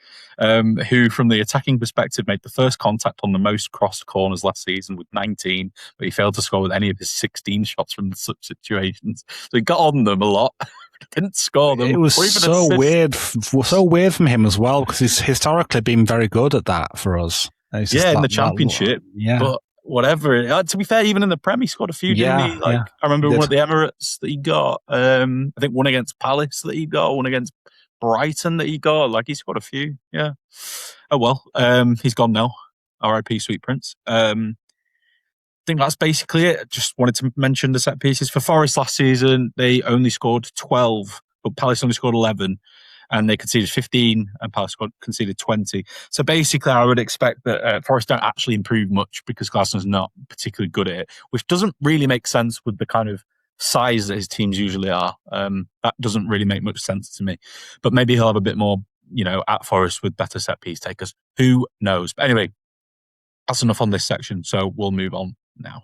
who from the attacking perspective made the first contact on the most crossed corners last season with 19, but he failed to score with any of his 16 shots from such situations. So he got on them a lot. Didn't score them. It was so weird from him as well, because he's historically been very good at that for us. In the Championship. But whatever. To be fair, even in the Prem, he scored a few, didn't he? I remember one at the Emirates that he got. I think one against Palace that he got, one against Brighton that he got. Like, he scored a few. Yeah. Oh, well. He's gone now. R.I.P. Sweet Prince. I think that's basically it. Just wanted to mention the set pieces. For Forest last season, they only scored 12, but Palace only scored 11, and they conceded 15, and Palace conceded 20. So basically, I would expect that Forest don't actually improve much because Glasner's not particularly good at it, which doesn't really make sense with the kind of size that his teams usually are. That doesn't really make much sense to me. But maybe he'll have a bit more, at Forest with better set piece takers. Who knows? But anyway, that's enough on this section, so we'll move on now.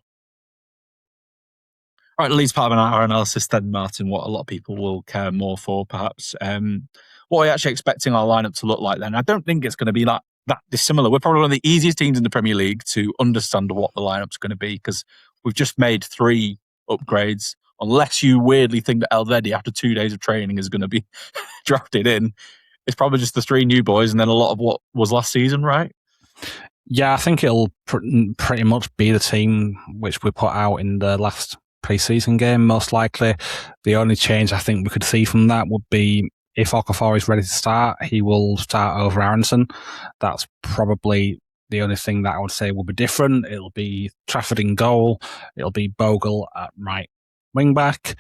All right, the Leeds part of our analysis then, Martin, what a lot of people will care more for, perhaps. What are we actually expecting our lineup to look like then? I don't think it's going to be that dissimilar. We're probably one of the easiest teams in the Premier League to understand what the lineup's going to be because we've just made 3 upgrades. Unless you weirdly think that Elvedi, after 2 days of training, is going to be drafted in. it's probably just the three new boys and then a lot of what was last season, right? Yeah, I think it'll pretty much be the team which we put out in the last pre-season game, most likely. The only change I think we could see from that would be if Okafor is ready to start, he will start over Aronson. That's probably the only thing that I would say will be different. It'll be Trafford in goal. It'll be Bogle at right wing back.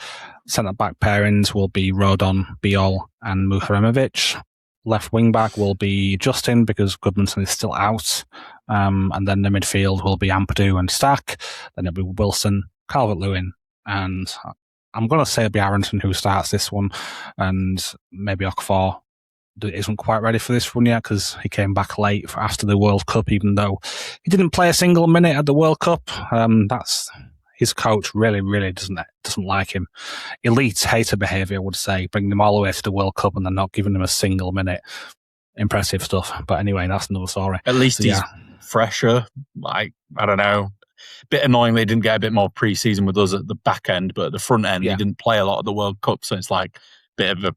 Centre back pairings will be Rodon, Biol, and Muharemovic. Left wing back will be Justin because Goodmanson is still out. And then the midfield will be Ampadu and Stack. Then it'll be Wilson, Calvert-Lewin, and I'm going to say it'll be Aronson who starts this one, and maybe Okafor isn't quite ready for this one yet because he came back late after the World Cup, even though he didn't play a single minute at the World Cup. That's his coach really doesn't like him. Elite hater behaviour, I would say, bringing them all the way to the World Cup and then not giving them a single minute. Impressive stuff. But anyway, that's another story. At least he's fresher. Like, I don't know. Bit annoying they didn't get a bit more pre-season with us at the back end, but at the front end, he didn't play a lot of the World Cup, so it's like a bit of a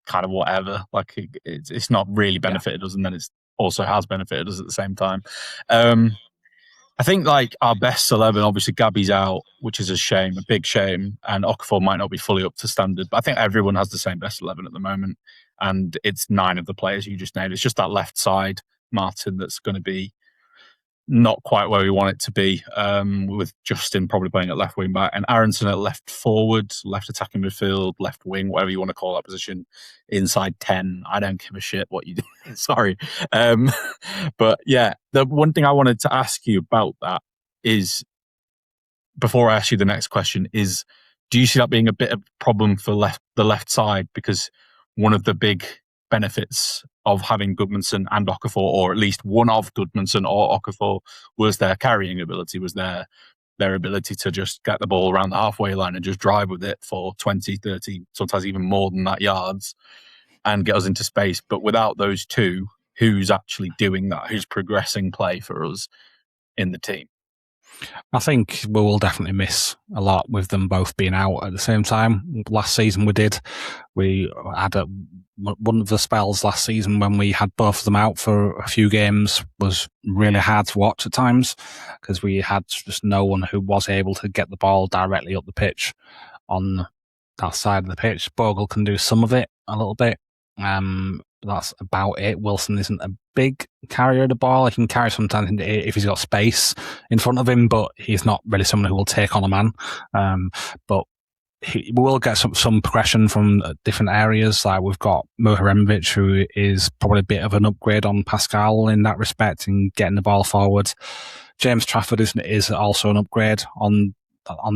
kind of whatever. Like, it's not really benefited us, and then it's also has benefited us at the same time. I think like our best 11, obviously Gabby's out, which is a shame, a big shame, and Okafor might not be fully up to standard, but I think everyone has the same best 11 at the moment, and it's 9 of the players you just named. It's just that left side, Martin, that's going to be not quite where we want it to be, with Justin probably playing at left wing back and Aronson at left forward, left attacking midfield, left wing, whatever you want to call that position, inside 10. I don't give a shit what you do. Sorry. But yeah, the one thing I wanted to ask you about that is, before I ask you the next question, is do you see that being a bit of a problem for the left side? Because one of the big benefits of having Goodmanson and Okafor, or at least one of Goodmanson or Okafor, was their carrying ability, was their ability to just get the ball around the halfway line and just drive with it for 20, 30, sometimes even more than that yards and get us into space. But without those two, who's actually doing that? Who's progressing play for us in the team? I think we will definitely miss a lot with them both being out at the same time. Last season we had one of the spells last season when we had both of them out for a few games was really hard to watch at times because we had just no one who was able to get the ball directly up the pitch on that side of the pitch. Bogle can do some of it a little bit. That's about it. Wilson isn't a big carrier of the ball. He can carry sometimes if he's got space in front of him, but he's not really someone who will take on a man. But we will get some progression from different areas. Like we've got Muharemovic, who is probably a bit of an upgrade on Pascal in that respect in getting the ball forward. James Trafford is also an upgrade on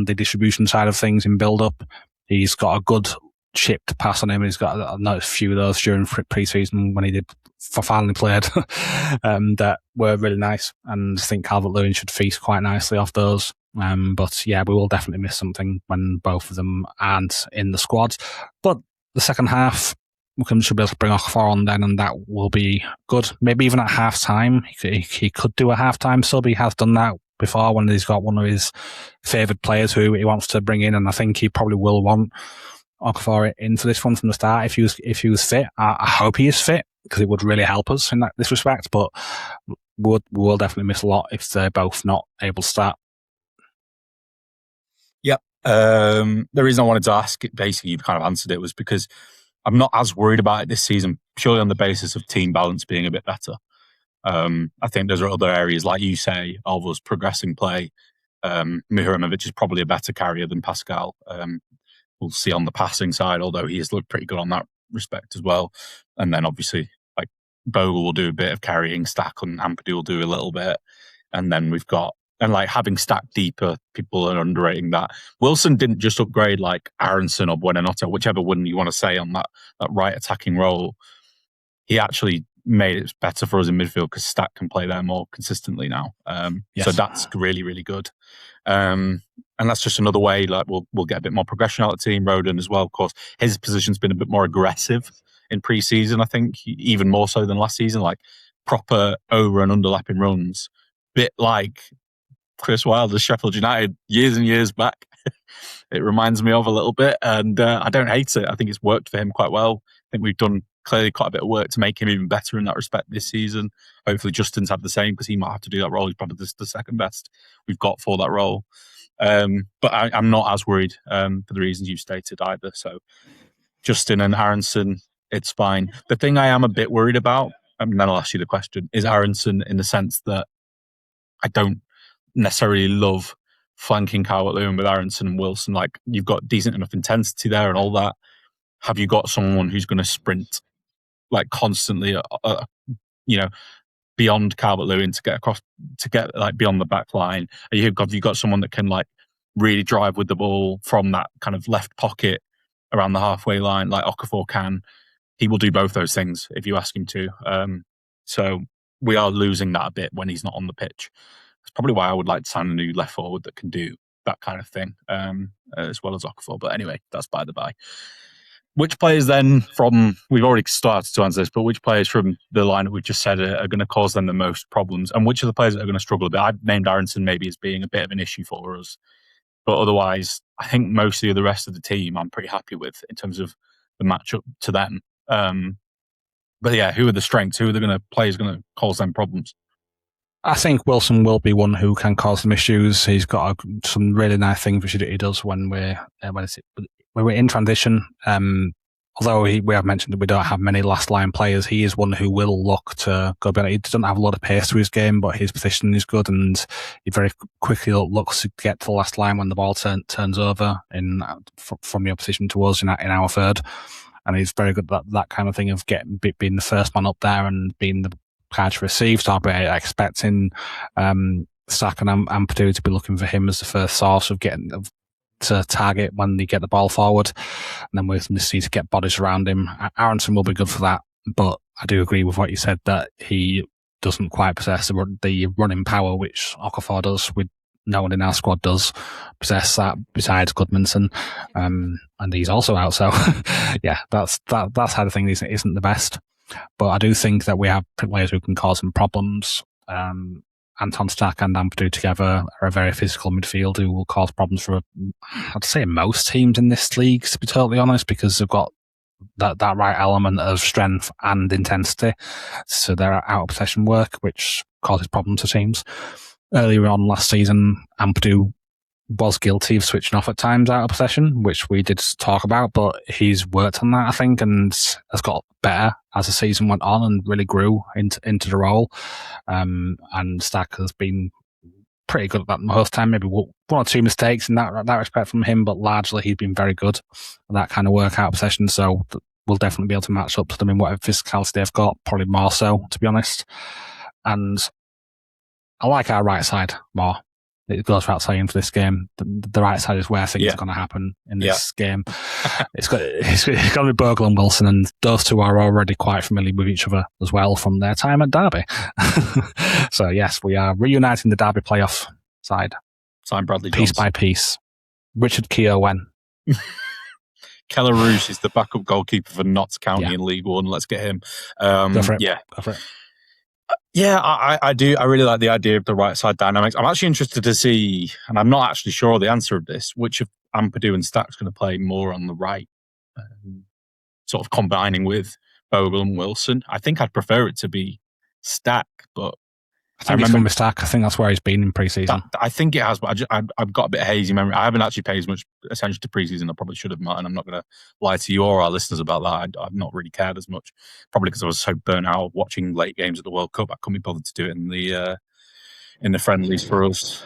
the distribution side of things in build-up. He's got a good chip to pass on him. He's got a few of those during pre-season when he did finally played that were really nice, and I think Calvert-Lewin should feast quite nicely off those. But yeah, we will definitely miss something when both of them aren't in the squad. But the second half, we should be able to bring Okafor on then, and that will be good. Maybe even at half time, he could do a half time sub. He has done that before when he's got one of his favoured players who he wants to bring in, and I think he probably will want Okafor in for this one from the start if he was fit. I hope he is fit because it would really help us in this respect. But we will definitely miss a lot if they're both not able to start. Yep. The reason I wanted to ask it, basically, you kind of answered it, was because I'm not as worried about it this season purely on the basis of team balance being a bit better. I think there's other areas, like you say, of us progressing play. Muharemovic is probably a better carrier than Pascal. We'll see on the passing side, although he has looked pretty good on that respect as well. And then obviously, like Bogle will do a bit of carrying, Stack and Ampadu will do a little bit. And then we've got, and like having Stack deeper, people are underrating that. Wilson didn't just upgrade like Aronson or Buonanotte, whichever one you want to say on that right attacking role. He actually made it better for us in midfield because Stack can play there more consistently now. Yes. So that's really, really good. And that's just another way, like we'll get a bit more progression out of the team. Rodon as well, of course. His position's been a bit more aggressive in pre-season, I think, even more so than last season, like proper over and underlapping runs. Bit like Chris Wilder's Sheffield United years and years back. It reminds me of a little bit, and I don't hate it. I think it's worked for him quite well. I think we've done clearly quite a bit of work to make him even better in that respect this season. Hopefully Justin's had the same, because he might have to do that role. He's probably the second best we've got for that role. But I'm not as worried for the reasons you've stated either. So Justin and Aronson, it's fine. The thing I am a bit worried about, and then I'll ask you the question, is Aronson, in the sense that I don't necessarily love flanking Calvert-Lewin with Aronson and Wilson. Like, you've got decent enough intensity there and all that. Have you got someone who's going to sprint like constantly, beyond Calvert-Lewin to get across, to get like beyond the back line? Have you got someone that can like really drive with the ball from that kind of left pocket around the halfway line, like Okafor can? He will do both those things if you ask him to. So we are losing that a bit when he's not on the pitch. That's probably why I would like to sign a new left forward that can do that kind of thing, as well as Okafor. But anyway, that's by the by. Which players then we've already started to answer this, but which players from the line that we've just said are going to cause them the most problems, and which of the players that are going to struggle a bit? I've named Aronson maybe as being a bit of an issue for us, but otherwise, I think mostly of the rest of the team I'm pretty happy with in terms of the matchup to them. But yeah, who are the strengths? Who are the players going to cause them problems? I think Wilson will be one who can cause them issues. He's got some really nice things which he does when we're in transition. Although we have mentioned that we don't have many last line players, he is one who will look to go better. He doesn't have a lot of pace to his game, but his position is good, and he very quickly looks to get to the last line when the ball turns over from the opposition to us in our third. And he's very good at that kind of thing of being the first man up there and being the guy to receive. So I'll be expecting Stack and Ampadu to be looking for him as the first source of getting to target when they get the ball forward, and then we just need to get bodies around him. Aronson will be good for that, but I do agree with what you said that he doesn't quite possess the running power which Okafor does. No one in our squad does possess that besides Goodmanson, and he's also out. So yeah, that side of things isn't the best. But I do think that we have players who can cause some problems. Anton Stack and Ampadu together are a very physical midfield who will cause problems for, I'd say, most teams in this league, to be totally honest, because they've got that right element of strength and intensity. So they're out of possession work, which causes problems for teams. Earlier on last season, Ampadu was guilty of switching off at times out of possession, which we did talk about, but he's worked on that, I think, and has got better as the season went on and really grew into the role. And Stack has been pretty good at that most of the time. Maybe one or two mistakes in that respect from him, but largely he's been very good at that kind of work out of possession. So we'll definitely be able to match up to them in whatever physicality they've got, probably more so, to be honest. And I like our right side more. It goes without saying for this game. The right side is where things are going to happen in this game. It's got to be Bogle and Wilson, and those two are already quite familiar with each other as well from their time at Derby. So yes, we are reuniting the Derby playoff side. Sign Bradley piece Johnson. By piece. Richard Keogh when? Keller Rouge is the backup goalkeeper for Notts County in League One. Let's get him. Go for it. Yeah. Go for it. Yeah, I do. I really like the idea of the right side dynamics. I'm actually interested to see, and I'm not actually sure of the answer of this, which of Ampadu and Stack's going to play more on the right, sort of combining with Bogle and Wilson. I think I'd prefer it to be Stack, but I think it's going to be Stack. I think that's where he's been in pre-season. I think it has, but I've got a bit of hazy memory. I haven't actually paid as much attention to pre-season. I probably should have, and I'm not going to lie to you or our listeners about that. I've not really cared as much, probably because I was so burnt out watching late games of the World Cup. I couldn't be bothered to do it in the friendlies for us.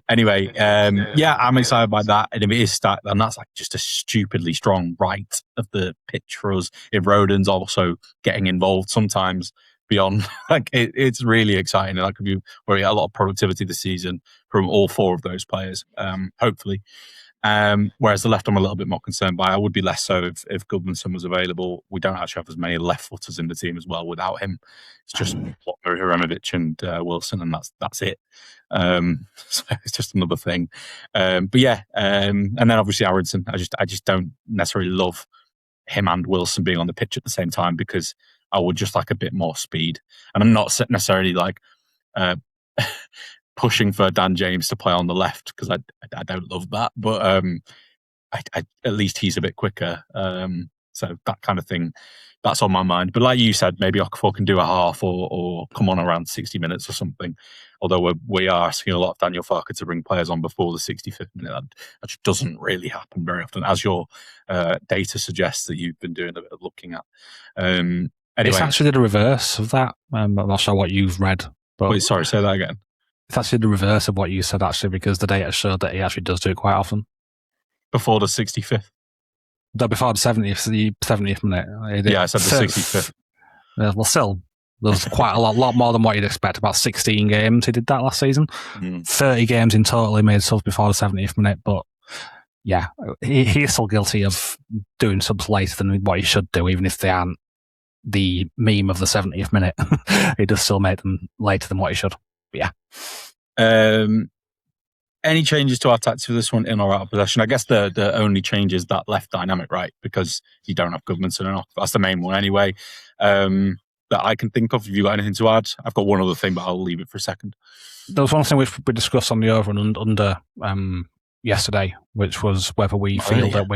Anyway, I'm excited by that. And if it is Stack, then that's like just a stupidly strong right of the pitch for us. If Rodon's also getting involved sometimes beyond, like it's really exciting. And where we get a lot of productivity this season from all four of those players, hopefully. Whereas the left I'm a little bit more concerned by. I would be less so if Goodmanson was available. We don't actually have as many left footers in the team as well without him. It's just Haramovic and Wilson, and that's it. So it's just another thing. But yeah, and then obviously Aronson. I just don't necessarily love him and Wilson being on the pitch at the same time, because I would just like a bit more speed. And I'm not necessarily like pushing for Dan James to play on the left, because I don't love that. But at least he's a bit quicker. So that kind of thing that's on my mind. But like you said, maybe Okafor can do a half or come on around 60 minutes or something. Although we are asking a lot of Daniel Farke to bring players on before the 65th minute. That just doesn't really happen very often, as your data suggests that you've been doing a bit of looking at. Anyway, it's actually the reverse of that. I'm not sure what you've read. But wait, sorry, say that again. It's actually the reverse of what you said, actually, because the data showed that he actually does do it quite often. Before the 65th? No, before the 70th minute. Yeah, I said the 65th. Well, still, there's quite a lot more than what you'd expect. About 16 games he did that last season. 30 games in total he made subs before the 70th minute. But yeah, he is still guilty of doing subs later than what he should do, even if they aren't the meme of the 70th minute. He does still make them later than what he should. But yeah. Any changes to our tactics for this one, in or out of possession? I guess the only change is that left dynamic, right? Because you don't have Goodmanson and off. That's the main one anyway. That I can think of. Have you got anything to add? I've got one other thing, but I'll leave it for a second. There was one thing which we discussed on the over and under yesterday, which was whether we feel that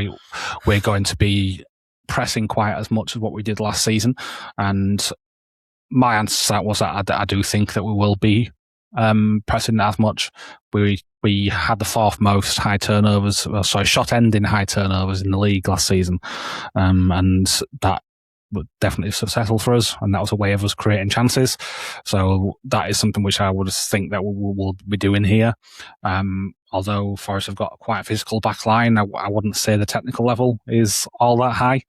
we're going to be pressing quite as much as what we did last season. And my answer to that was that I do think that we will be pressing as much. We had the fourth most shot ending high turnovers in the league last season, and that was definitely successful for us, and that was a way of us creating chances. So that is something which I would think that we'll be doing here. Although Forest have got quite a physical back line, I wouldn't say the technical level is all that high.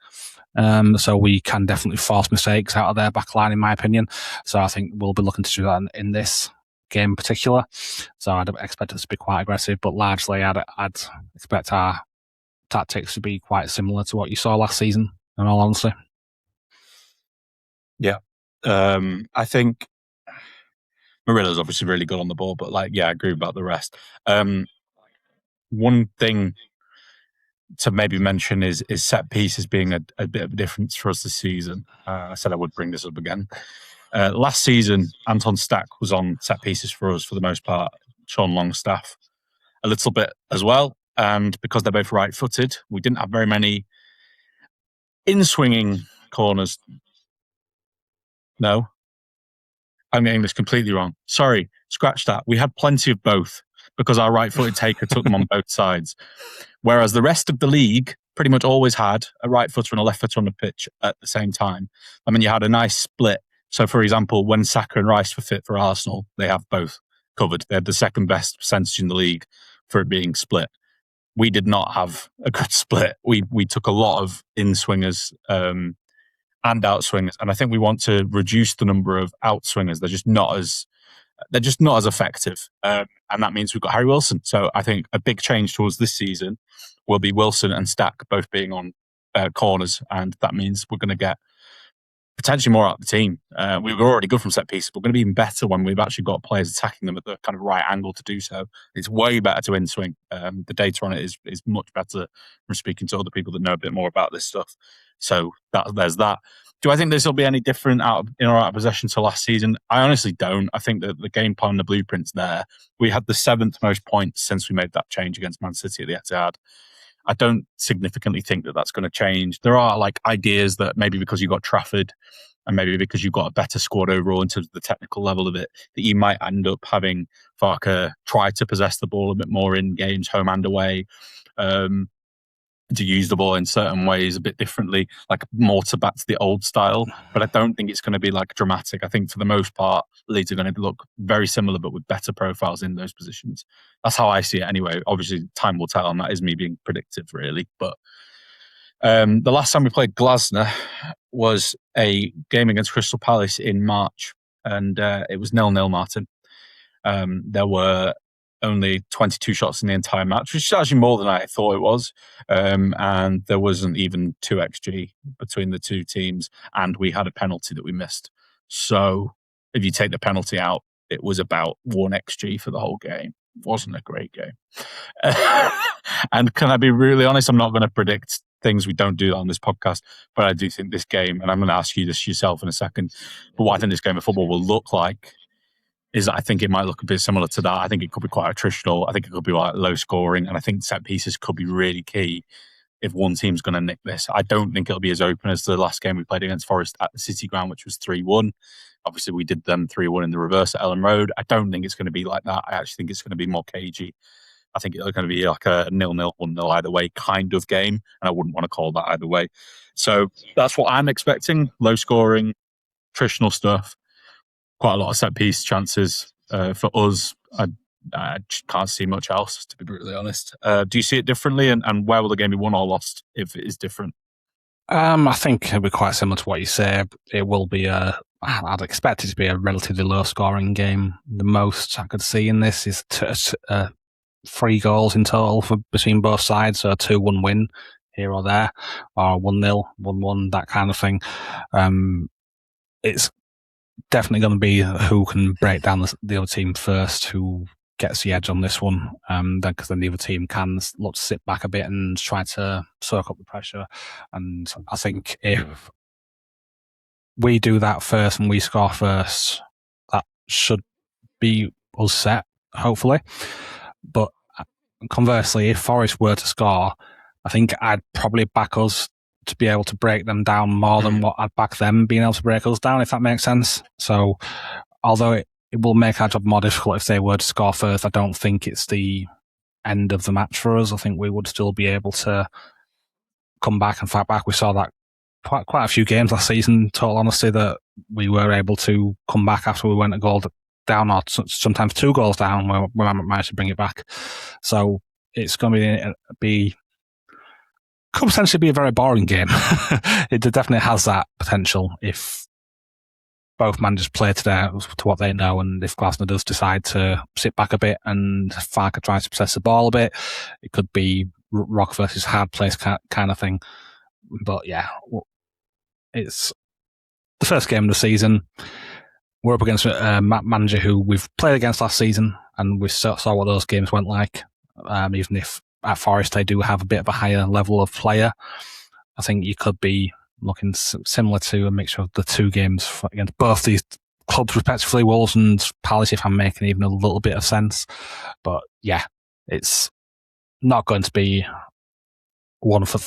So we can definitely force mistakes out of their back line, in my opinion. So I think we'll be looking to do that in this game in particular. So I'd expect us to be quite aggressive, but largely I'd expect our tactics to be quite similar to what you saw last season, in all honesty. Yeah. I think Marilla's obviously really good on the ball, but I agree about the rest. One thing to maybe mention is set pieces being a bit of a difference for us this season. I said I would bring this up again. Last season, Anton Stack was on set pieces for us for the most part. Sean Longstaff a little bit as well. And because they're both right-footed, we didn't have very many in-swinging corners. No? I'm getting this completely wrong. Sorry, scratch that. We had plenty of both because our right-footed taker took them on both sides. Whereas the rest of the league pretty much always had a right footer and a left footer on the pitch at the same time. I mean, you had a nice split. So, for example, when Saka and Rice were fit for Arsenal, they have both covered. They had the second best percentage in the league for it being split. We did not have a good split. We took a lot of in-swingers and out-swingers, and I think we want to reduce the number of out-swingers. They're just not as effective, and that means we've got Harry Wilson. So I think a big change towards this season will be Wilson and Stack both being on corners, and that means we're going to get potentially more out of the team. We were already good from set pieces. We're going to be even better when we've actually got players attacking them at the kind of right angle to do so. It's way better to in-swing. The data on it is much better from speaking to other people that know a bit more about this stuff. So there's that. Do I think this will be any different in or out of possession to last season? I honestly don't. I think that the game plan, the blueprint's there. We had the 7th most points since we made that change against Man City at the Etihad. I don't significantly think that that's going to change. There are ideas that maybe because you got Trafford and maybe because you've got a better squad overall in terms of the technical level of it, that you might end up having Farke try to possess the ball a bit more in games, home and away, to use the ball in certain ways a bit differently, more back to the old style. But I don't think it's going to be dramatic. I think for the most part, Leeds are going to look very similar, but with better profiles in those positions. That's how I see it anyway. Obviously, time will tell, and that is me being predictive, really. But the last time we played Glasner was a game against Crystal Palace in March, and it was 0-0, Martin. There were only 22 shots in the entire match, which is actually more than I thought it was. And there wasn't even 2 XG between the two teams, and we had a penalty that we missed. So if you take the penalty out, it was about 1 XG for the whole game. It wasn't a great game. And can I be really honest? I'm not going to predict things. We don't do that on this podcast, but I do think this game, and I'm going to ask you this yourself in a second, but what I think this game of football will look like is I think it might look a bit similar to that. I think it could be quite attritional. I think it could be low scoring, and I think set pieces could be really key if one team's going to nick this. I don't think it'll be as open as the last game we played against Forest at the City Ground, which was 3-1. Obviously, we did them 3-1 in the reverse at Ellen Road. I don't think it's going to be like that. I actually think it's going to be more cagey. I think it's going to be like a 0-0, 1-0 either way kind of game, and I wouldn't want to call that either way. So that's what I'm expecting. Low scoring, attritional stuff, quite a lot of set-piece chances for us. I can't see much else, to be brutally honest. Do you see it differently, and where will the game be won or lost if it is different? I think it'll be quite similar to what you say. It will be I'd expect it to be a relatively low-scoring game. The most I could see in this is 3 goals in total between both sides, so a 2-1 win here or there, or 1-0, 1-1, that kind of thing. It's definitely going to be who can break down the other team first, who gets the edge on this one, because then the other team can look to sit back a bit and try to soak up the pressure. And I think if we do that first and we score first, that should be us set, hopefully. But conversely, if Forest were to score, I think I'd probably back us to be able to break them down more than what I'd back them being able to break us down, if that makes sense. So although it will make our job more difficult if they were to score first, I don't think it's the end of the match for us. I think we would still be able to come back and fight back. We saw that quite a few games last season, in total honesty, that we were able to come back after we went a goal down, or sometimes 2 goals down, where we managed to bring it back. So it's going to could potentially be a very boring game. It definitely has that potential if both managers play to what they know, and if Glasner does decide to sit back a bit and Farker tries to possess the ball a bit, it could be rock versus hard place kind of thing. But yeah, it's the first game of the season. We're up against a manager who we've played against last season, and we saw what those games went like. Even if at Forest they do have a bit of a higher level of player, I think you could be looking similar to a mixture of the 2 games against both these clubs, respectively, Wolves and Palace, if I'm making even a little bit of sense. But yeah, it's not going to be one for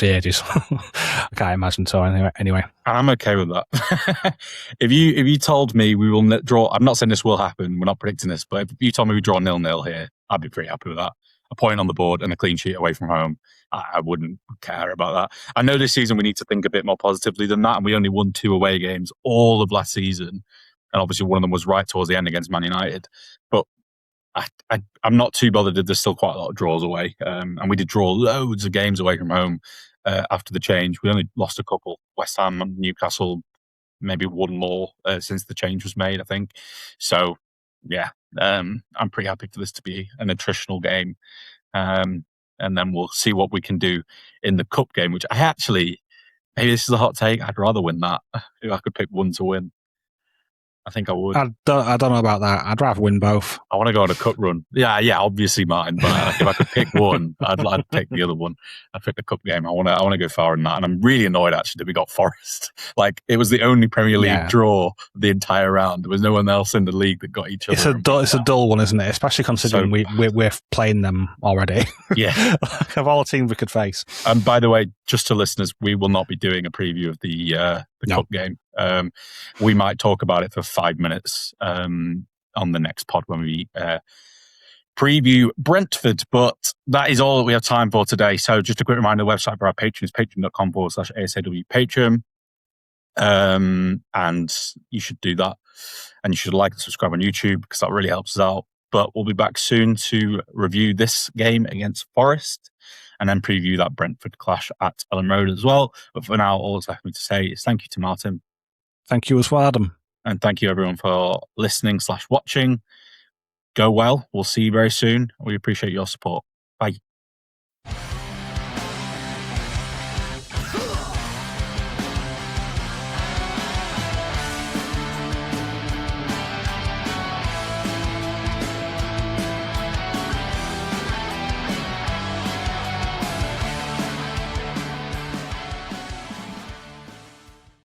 ages. I can't imagine so. Anyway, I'm okay with that. If you told me we will draw, I'm not saying this will happen. We're not predicting this, but if you told me we draw 0-0 here, I'd be pretty happy with that. A point on the board and a clean sheet away from home. I wouldn't care about that. I know this season we need to think a bit more positively than that, and we only won 2 away games all of last season, and obviously one of them was right towards the end against Man United. But I'm not too bothered that there's still quite a lot of draws away, and we did draw loads of games away from home after the change. We only lost a couple: West Ham and Newcastle, maybe 1 more since the change was made, I think. So yeah, I'm pretty happy for this to be an attritional game. And then we'll see what we can do in the cup game, which I actually, maybe this is a hot take, I'd rather win that if I could pick one to win. I think I would. I don't know about that. I'd rather win both. I want to go on a cup run. Yeah, obviously, Martin. But if I could pick one, I'd pick the other one. I'd pick the cup game. I want to go far in that, and I'm really annoyed actually that we got Forest. Like it was the only Premier League draw the entire round. There was no one else in the league that got each other. It's a dull one, isn't it? Especially considering we're playing them already. Yeah, of all the teams we could face. And by the way, just to listeners, we will not be doing a preview of the cup game. We might talk about it for 5 minutes on the next pod when we preview Brentford, but that is all that we have time for today. So just a quick reminder, the website for our patrons, patreon.com/ASAW Patreon. And you should do that. And you should like and subscribe on YouTube because that really helps us out. But we'll be back soon to review this game against Forest and then preview that Brentford clash at Ellen Road as well. But for now, all that's left me to say is thank you to Martin. Thank you as well, Adam. And thank you everyone for listening/watching. Go well. We'll see you very soon. We appreciate your support. Bye.